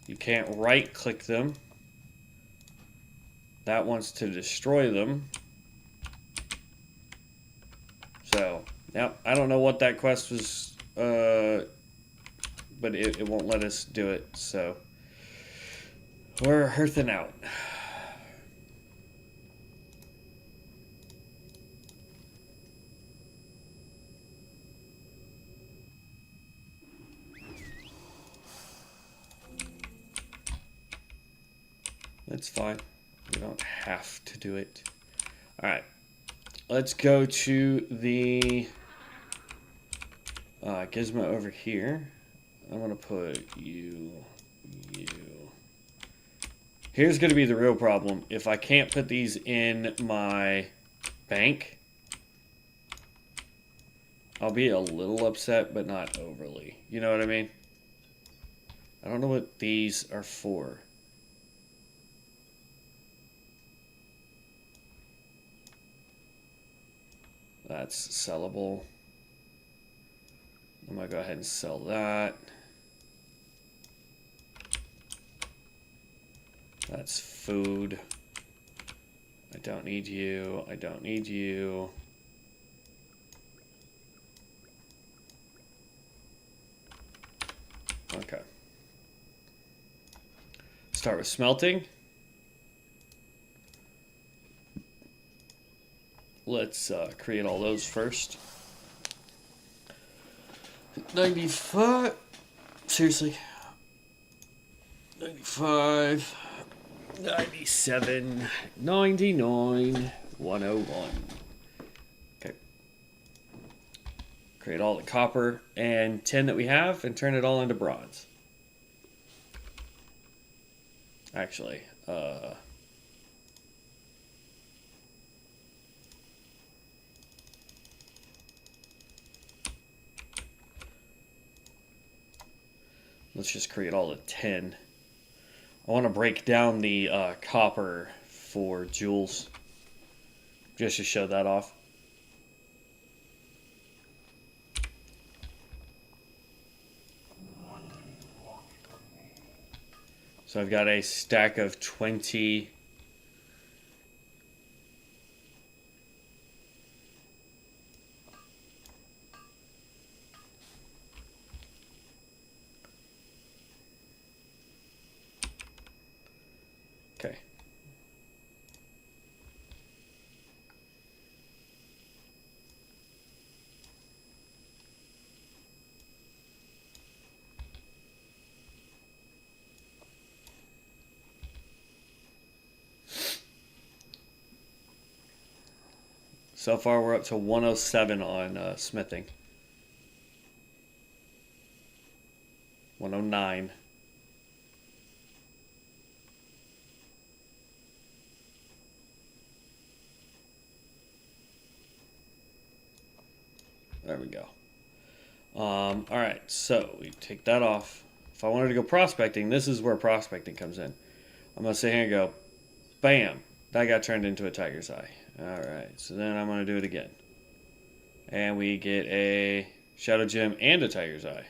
You can't right-click them. That wants to destroy them. So, yep, I don't know what that quest was, but it won't let us do it, so we're hearthing out. That's fine. We don't have to do it. Alright. Let's go to the gizmo over here. I'm going to put you. Here's going to be the real problem. If I can't put these in my bank, I'll be a little upset, but not overly. You know what I mean? I don't know what these are for. That's sellable. I'm going to go ahead and sell that. That's food. I don't need you. I don't need you. Okay. Start with smelting. Let's create all those first. 95. Seriously. 95. 97. 99. 101. Okay. Create all the copper and tin that we have and turn it all into bronze. Actually, let's just create all the tin. I want to break down the copper for jewels, just to show that off. So I've got a stack of 20. Okay. So far, we're up to 107 on smithing. 109. There we go. All right, so we take that off. If I wanted to go prospecting, this is where prospecting comes in. I'm going to sit here and go, bam, that got turned into a tiger's eye. All right, so then I'm going to do it again. And we get a shadow gem and a tiger's eye.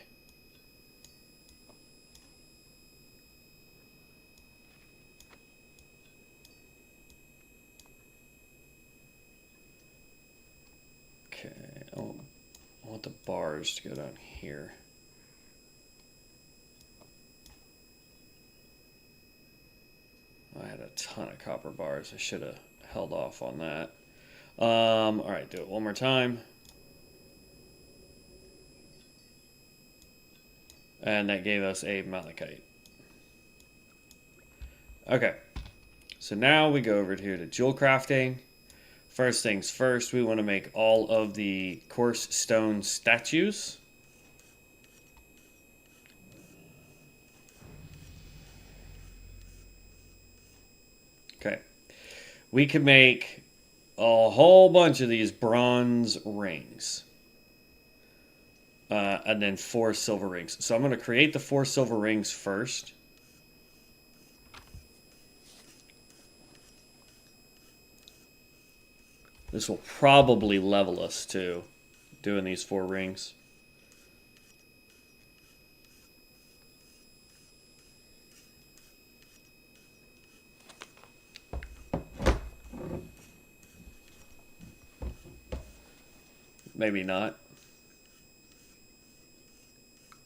Okay, oh, I want the bars to go down here. I had a ton of copper bars. I should have held off on that. All right, do it one more time. And that gave us a malachite. Okay, so now we go over here to jewel crafting. First things first, we want to make all of the coarse stone statues. Okay, we can make a whole bunch of these bronze rings. And then 4 silver rings. So I'm going to create the 4 silver rings first. This will probably level us too, doing these 4 rings. Maybe not.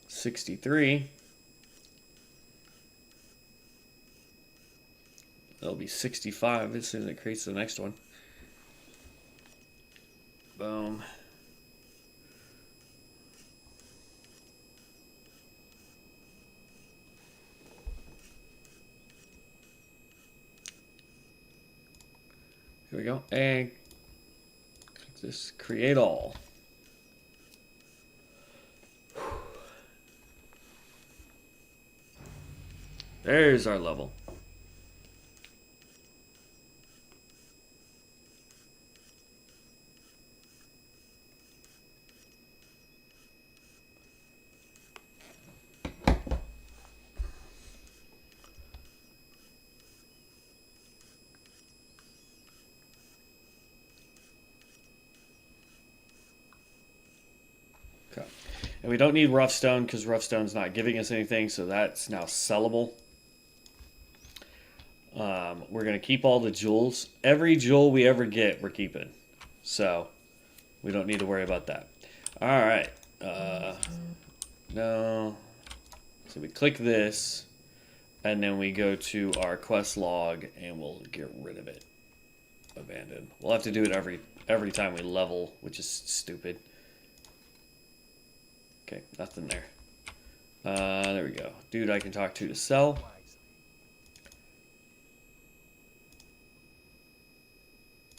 63. It'll be 65 as soon as it creates the next one. Boom. Here we go. And click this, create all. There's our level. Okay. And we don't need rough stone because rough stone's not giving us anything, so that's now sellable. We're going to keep all the jewels. Every jewel we ever get, we're keeping. So, we don't need to worry about that. Alright. No. So we click this, and then we go to our quest log, and we'll get rid of it. Abandoned. We'll have to do it every time we level, which is stupid. Okay, nothing there. There we go. Dude I can talk to sell.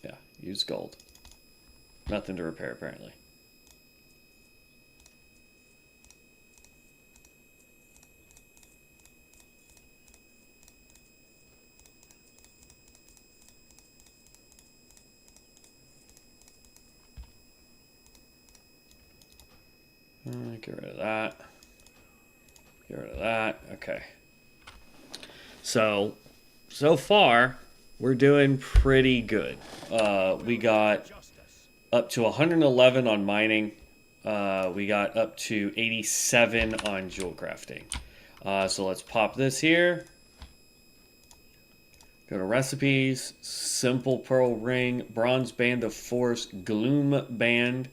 Yeah, use gold. Nothing to repair, apparently. Get rid of that. Get rid of that. Okay. So far, we're doing pretty good. We got up to 111 on mining. We got up to 87 on jewel crafting. So let's pop this here. Go to recipes. Simple pearl ring. Bronze band of force. Gloom band.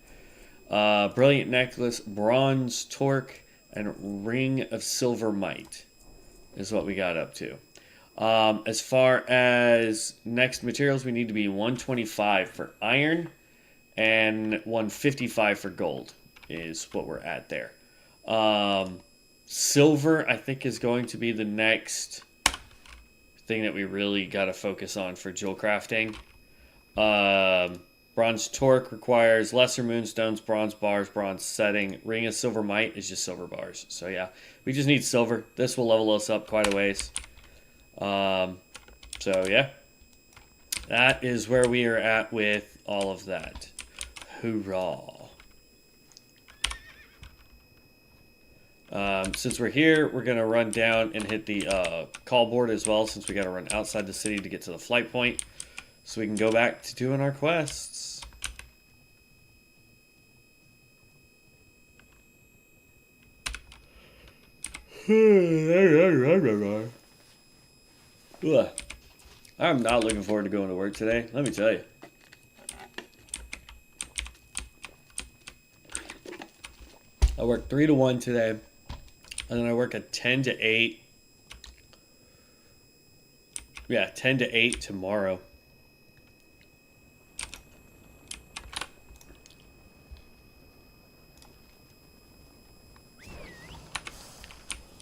Brilliant necklace, bronze torque, and ring of silver might is what we got up to. As far as next materials, we need to be 125 for iron and 155 for gold is what we're at there. Silver, I think, is going to be the next thing that we really got to focus on for jewel crafting. Bronze torque requires lesser moonstones, bronze bars, bronze setting. Ring of silver might is just silver bars. So yeah, we just need silver. This will level us up quite a ways. So yeah, that is where we are at with all of that. Hoorah. Since we're here, we're going to run down and hit the call board as well, since we got to run outside the city to get to the flight point. So we can go back to doing our quests. Ugh. I'm not looking forward to going to work today, let me tell you. I work 3 to 1 today, and then I work a 10 to 8. Yeah, 10 to 8 tomorrow.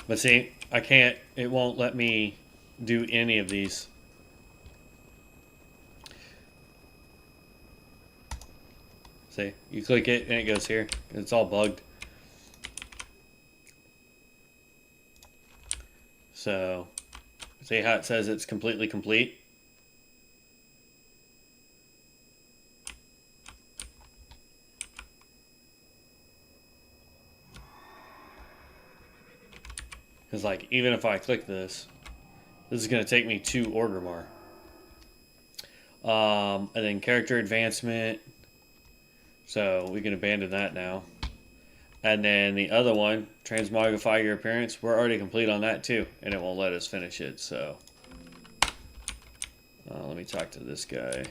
But see, I can't, it won't let me do any of these. See, you click it and it goes here. It's all bugged. So, see how it says it's completely complete? Because, like, even if I click this, this is going to take me to Orgrimmar. And then character advancement. So, we can abandon that now. And then the other one, transmogrify your appearance. We're already complete on that too. And it won't let us finish it, so. Let me talk to this guy.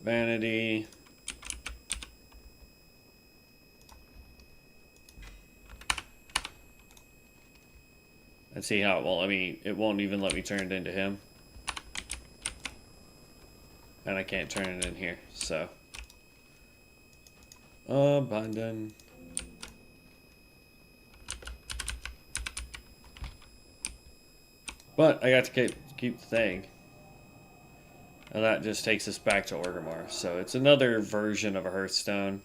vanity. Let's see how it won't let me. It won't even let me turn it into him. And I can't turn it in here, so. Abandon. But I got to keep the thing. And that just takes us back to Orgrimmar. So it's another version of a Hearthstone.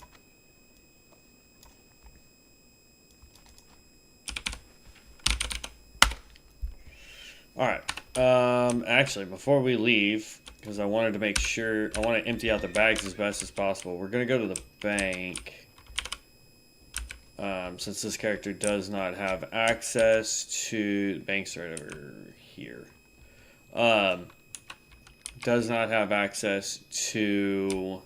Alright. Actually, before we leave, because I wanted to make sure, I want to empty out the bags as best as possible. We're going to go to the bank. Since this character does not have access to... Banks right over here. Does not have access to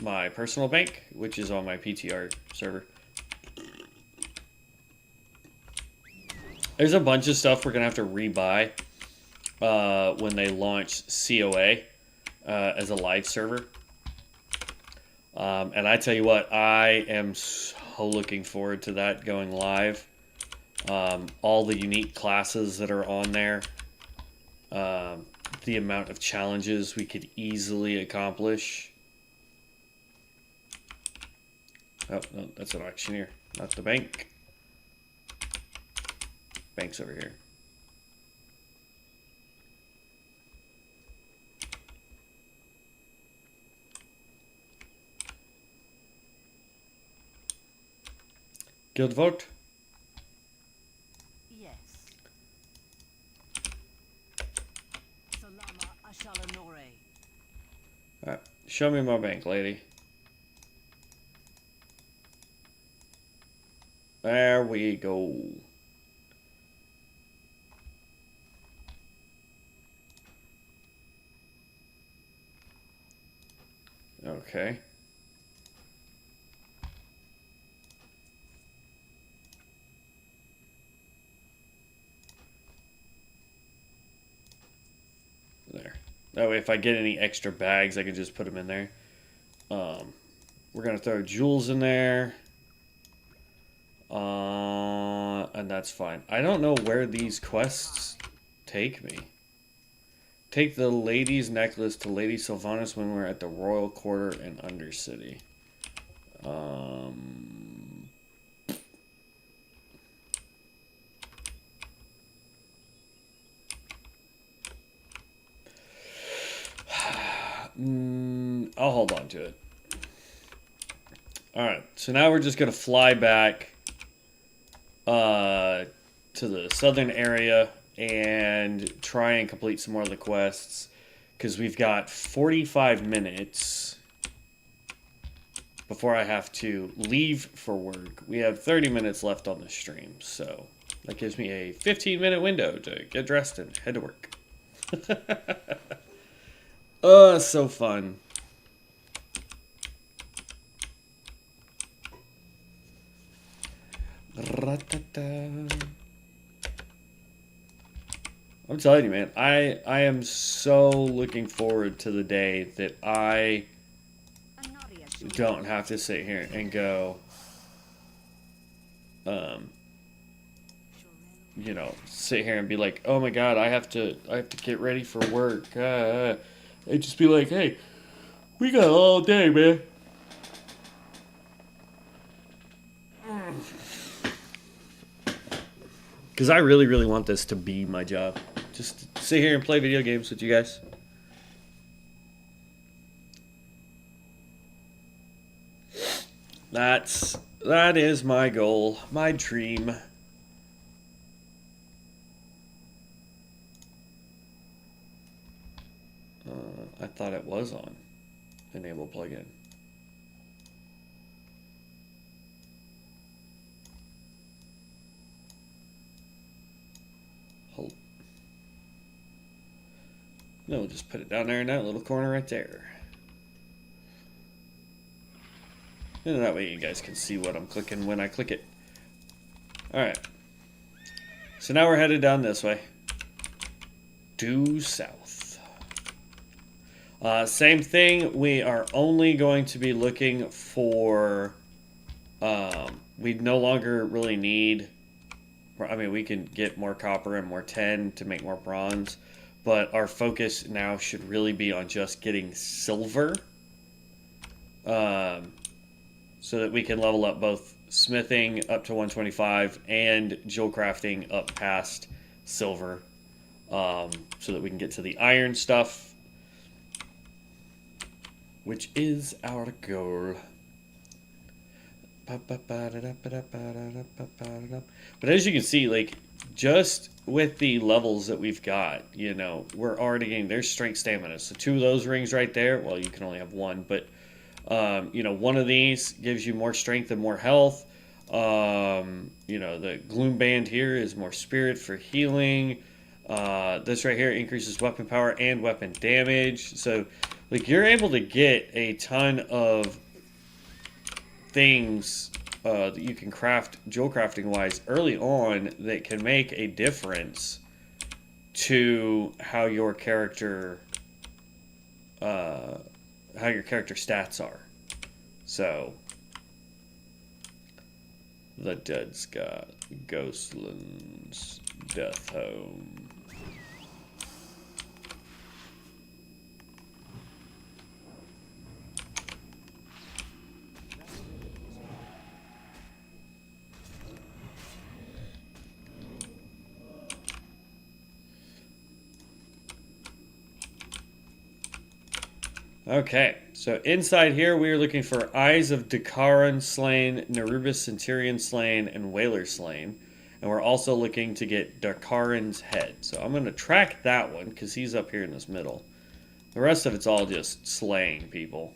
my personal bank, which is on my PTR server. There's a bunch of stuff we're going to have to rebuy when they launch COA as a live server. And I tell you what, I am so looking forward to that going live. All the unique classes that are on there. The amount of challenges we could easily accomplish. Oh, no, that's an auctioneer, not the bank. Bank's over here. Guild vote? Yes. Salama Ashalanore. Alright, show me my bank, lady. There we go. Okay. There. That way if I get any extra bags, I can just put them in there. We're going to throw jewels in there. And that's fine. I don't know where these quests take me. Take the lady's necklace to Lady Sylvanas when we're at the Royal Quarter in Undercity. I'll hold on to it. Alright, so now we're just going to fly back to the southern area and try and complete some more of the quests, because we've got 45 minutes before I have to leave for work. We have 30 minutes left on the stream, so that gives me a 15-minute window to get dressed and head to work. Oh, so fun. I'm telling you, man, I am so looking forward to the day that I don't have to sit here and go, you know, sit here and be like, oh my god, I have to get ready for work. It'd just be like, hey, we got all day, man. Because I really, really want this to be my job. Just sit here and play video games with you guys. That is my goal, my dream. I thought it was on enable plugin. Hold. No, we'll just put it down there in that little corner right there. And that way you guys can see what I'm clicking when I click it. Alright. So now we're headed down this way. Due south. Same thing. We are only going to be looking for. We no longer really need. I mean, we can get more copper and more tin to make more bronze, but our focus now should really be on just getting silver, so that we can level up both smithing up to 125 and jewel crafting up past silver, so that we can get to the iron stuff, which is our goal. But as you can see, like, just with the levels that we've got, you know, we're already getting, there's strength stamina. So 2 of those rings right there, well, you can only have 1, but, you know, 1 of these gives you more strength and more health. You know, the gloom band here is more spirit for healing. This right here increases weapon power and weapon damage. So, like, you're able to get a ton of things that you can craft jewel crafting wise early on that can make a difference to how your character stats are. So the Dead Sky, Ghostlands, Death Home. Okay, so inside here we are looking for Eyes of Dakaran slain, Nerubus Centurion slain, and Whaler slain. And we're also looking to get Dakaran's head. So I'm going to track that one because he's up here in this middle. The rest of it's all just slaying people.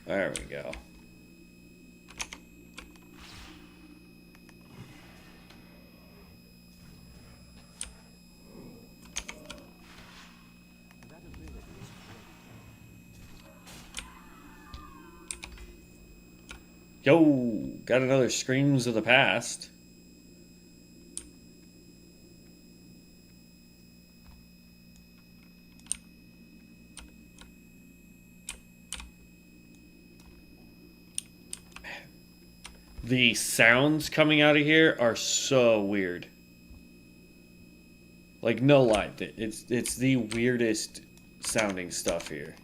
There we go. Yo, got another Screams of the Past. The sounds coming out of here are so weird. Like, no lie, it's the weirdest sounding stuff here.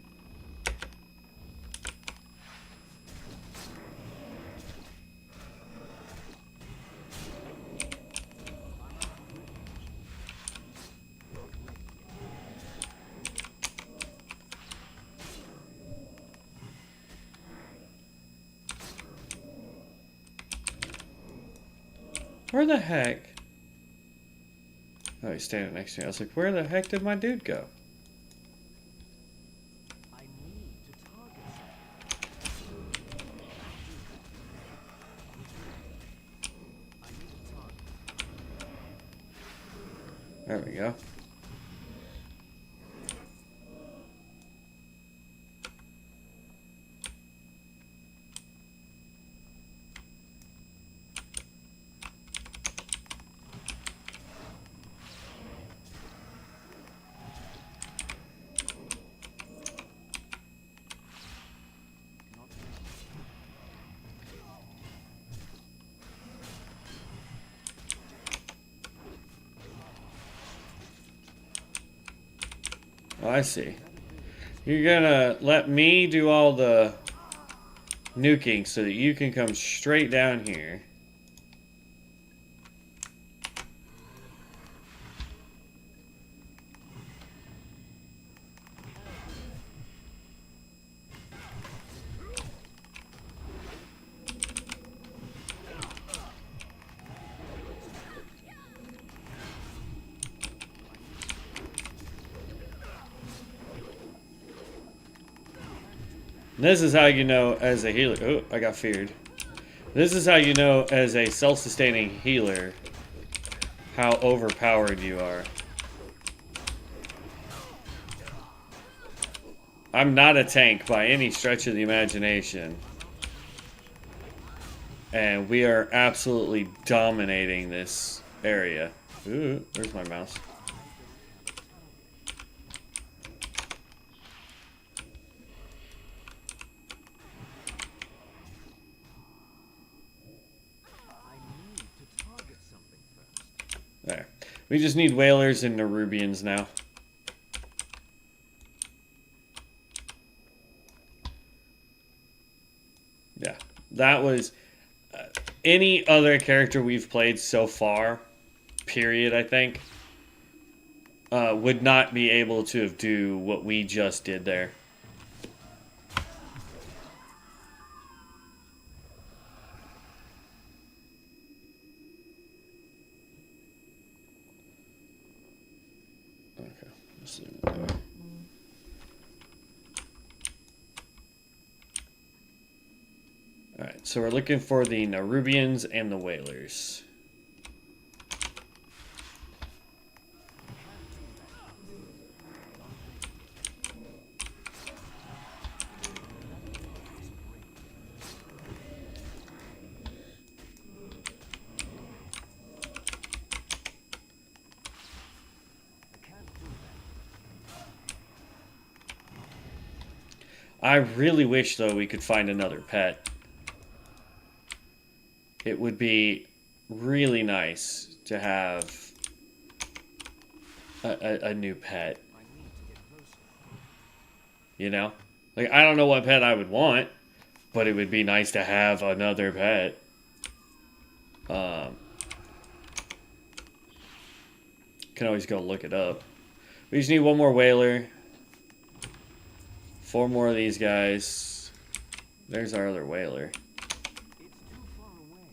Where the heck? Oh, he's standing next to me. I was like, where the heck did my dude go? I need to target something. There we go. Oh, I see. You're gonna let me do all the nuking so that you can come straight down here. This is how you know as a healer. Oh, I got feared. This is how you know as a self-sustaining healer how overpowered you are. I'm not a tank by any stretch of the imagination. And we are absolutely dominating this area. Ooh, where's my mouse? I need to target something first. There. We just need whalers and Nerubians now. Yeah, that was any other character we've played so far, period, I think, would not be able to do what we just did there. Okay, let's leave it there. Alright, so we're looking for the Nerubians and the whalers. I really wish, though, we could find another pet. It would be really nice to have a new pet. You know? Like, I don't know what pet I would want, but it would be nice to have another pet. Can always go look it up. We just need one more whaler. 4 more of these guys. There's our other whaler. It's too far away.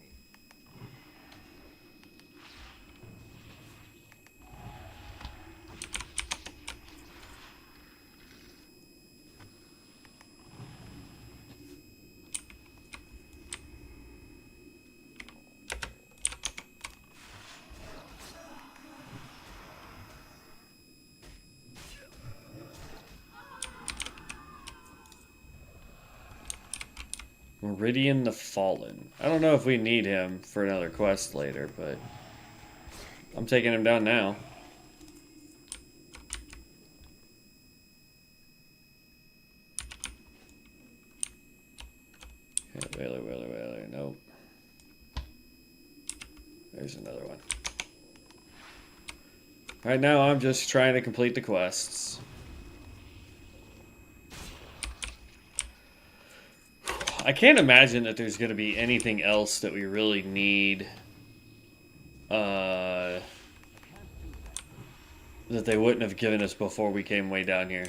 Meridian the Fallen. I don't know if we need him for another quest later, but I'm taking him down now. Okay, whaler. Nope. There's another one. Right now, I'm just trying to complete the quests. I can't imagine that there's going to be anything else that we really need that they wouldn't have given us before we came way down here.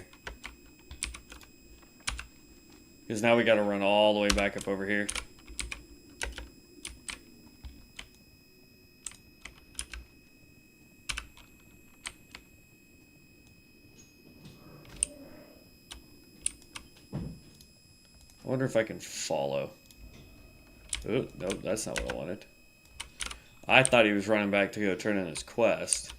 Because now we got to run all the way back up over here. I wonder if I can follow. Oh, nope, that's not what I wanted. I thought he was running back to go turn in his quest.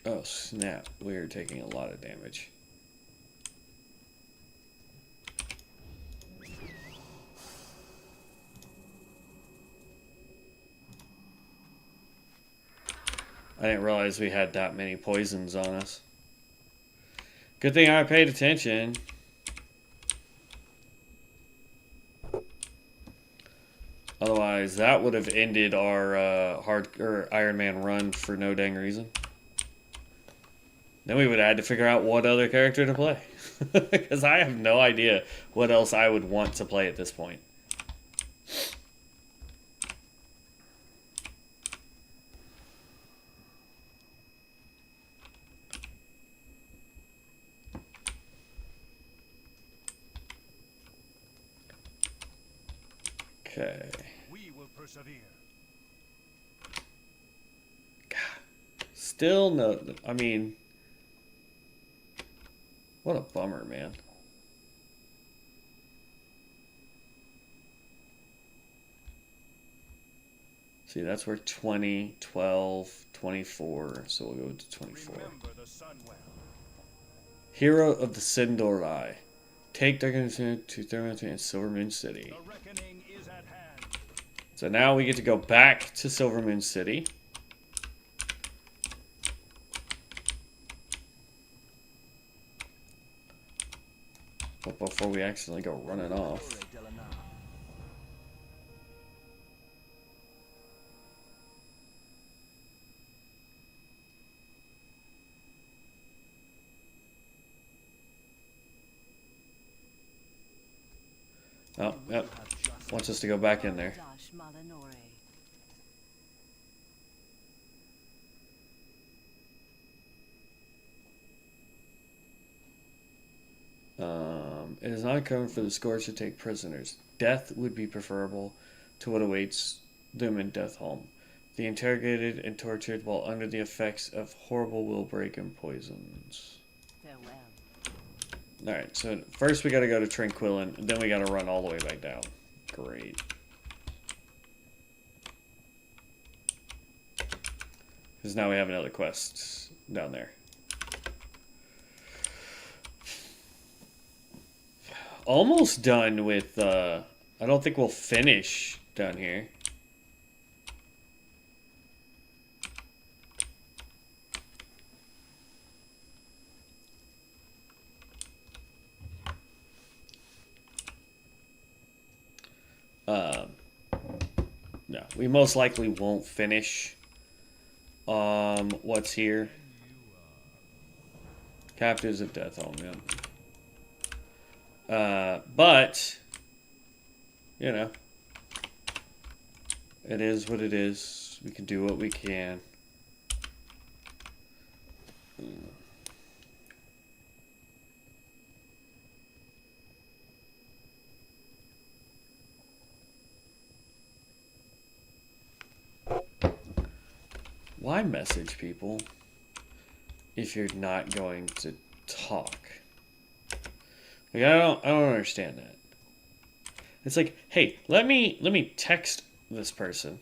Oh, snap. We are taking a lot of damage. I didn't realize we had that many poisons on us. Good thing I paid attention. Otherwise, that would have ended our Ironman run for no dang reason. Then we would have had to figure out what other character to play. Because I have no idea what else I would want to play at this point. Okay. We will persevere. God. Still no. I mean, what a bummer, man. See, that's where 20, 12, 24. So we'll go to 24. Remember the sun well. Hero of the Sindor Eye. Take Darkness to Thermometer in Silvermoon City. The reckoning is at hand. So now we get to go back to Silvermoon City. But before we accidentally go running off. Oh, yep. Wants us to go back in there. Dash Malinore. It is not common for the Scourge to take prisoners. Death would be preferable to what awaits them in Death Home. The interrogated and tortured while under the effects of horrible will break and poisons. Farewell. Alright, so first we gotta go to Tranquillin, and then we gotta run all the way back down. Great. Because now we have another quest down there. Almost done with, I don't think we'll finish down here. No, we most likely won't finish what's here. Captives of Death Home, yeah. But, you know, it is what it is. We can do what we can. Why message people if you're not going to talk? Like, I don't understand that. It's like, hey, let me text this person,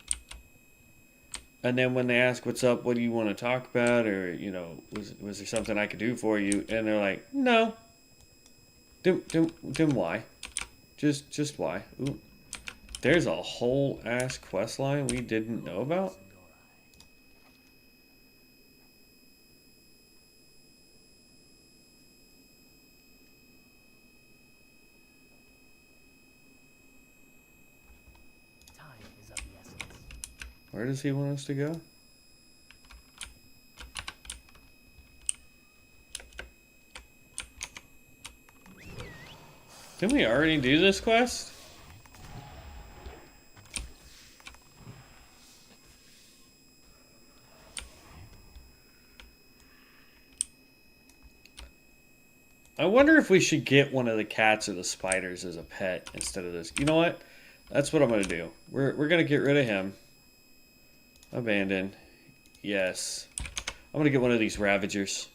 and then when they ask what's up, what do you want to talk about, or you know, was there something I could do for you? And they're like, no. Then why? Just why? Ooh, there's a whole ass quest line we didn't know about. Where does he want us to go? Didn't we already do this quest? I wonder if we should get one of the cats or the spiders as a pet instead of this. You know what? That's what I'm going to do. We're going to get rid of him. Abandon. Yes. I'm going to get one of these Ravagers.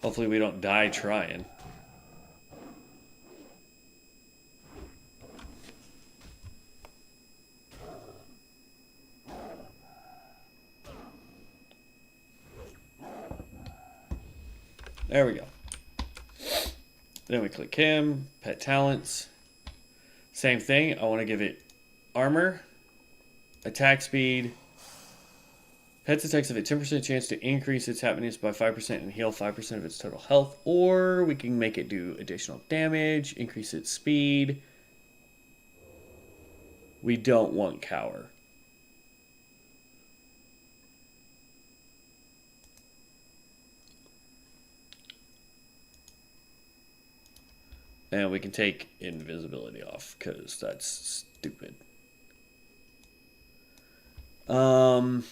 Hopefully we don't die trying. There we go. Then we click him, pet talents. Same thing, I want to give it armor, attack speed. Pets attacks have a 10% chance to increase its happiness by 5% and heal 5% of its total health. Or we can make it do additional damage, increase its speed. We don't want cower. And we can take invisibility off, because that's stupid. I'm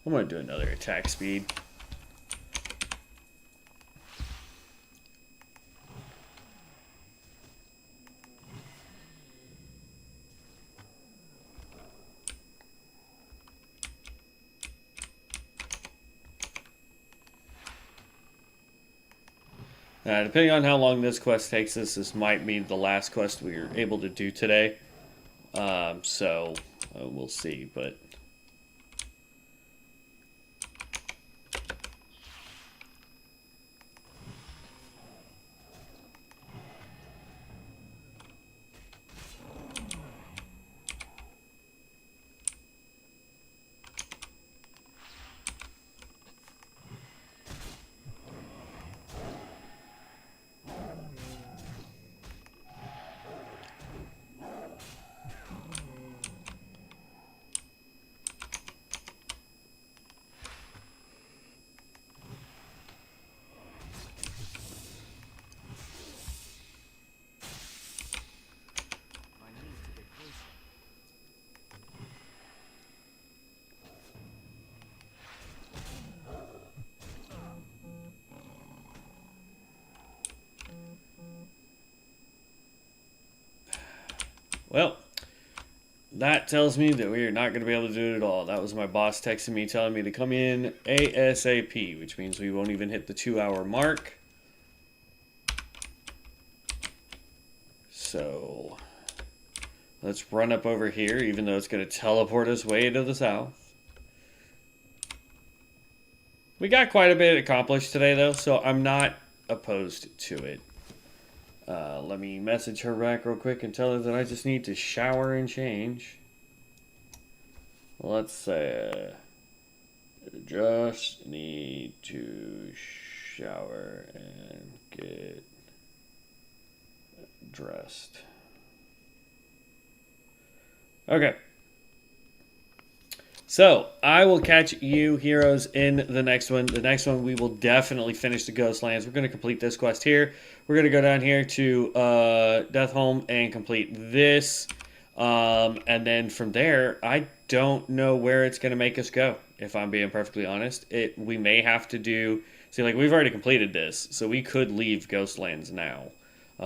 going to do another attack speed. Depending on how long this quest takes us, this might be the last quest we are able to do today. So we'll see, but... I need to get closer. Well, that tells me that we are not going to be able to do it at all. That was my boss texting me telling me to come in ASAP, which means we won't even hit the 2-hour mark. So, let's run up over here, even though it's going to teleport us way to the south. We got quite a bit accomplished today, though, so I'm not opposed to it. Let me message her back real quick and tell her that I just need to shower and change. Let's say, just need to shower and get dressed. Okay. So, I will catch you heroes in the next one. The next one, we will definitely finish the Ghostlands. We're going to complete this quest here. We're going to go down here to Deathholm and complete this. And then from there, I don't know where it's going to make us go, if I'm being perfectly honest. We may have to do... See, like, we've already completed this, so we could leave Ghostlands now.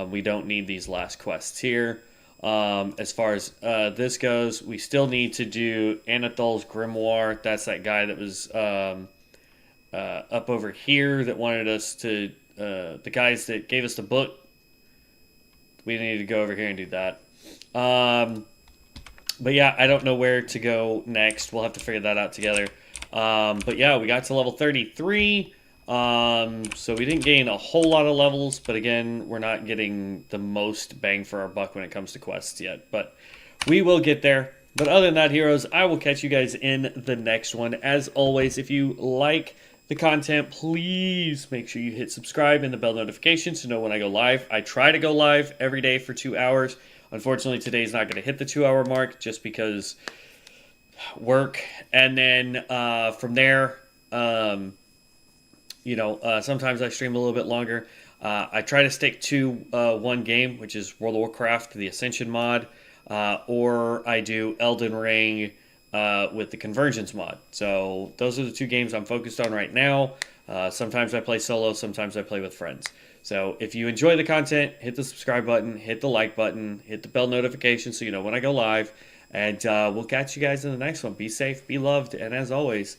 We don't need these last quests here. As far as this goes, we still need to do Anathol's Grimoire. That's that guy that was up over here that wanted us to... the guys that gave us the book. We need to go over here and do that. But yeah, I don't know where to go next. We'll have to figure that out together. But yeah, we got to level 33. So we didn't gain a whole lot of levels, but again, we're not getting the most bang for our buck when it comes to quests yet. But we will get there. But other than that, heroes, I will catch you guys in the next one. As always, if you like the content, please make sure you hit subscribe and the bell notifications to know when I go live. I try to go live every day for 2 hours. Unfortunately, today's not going to hit the 2-hour mark just because work. And then from there, sometimes I stream a little bit longer. I try to stick to one game, which is World of Warcraft, the Ascension mod, or I do Elden Ring with the Convergence mod. So those are the two games I'm focused on right now. Sometimes I play solo, sometimes I play with friends. So if you enjoy the content, hit the subscribe button, hit the like button, hit the bell notification so you know when I go live. And we'll catch you guys in the next one. Be safe, be loved, and as always,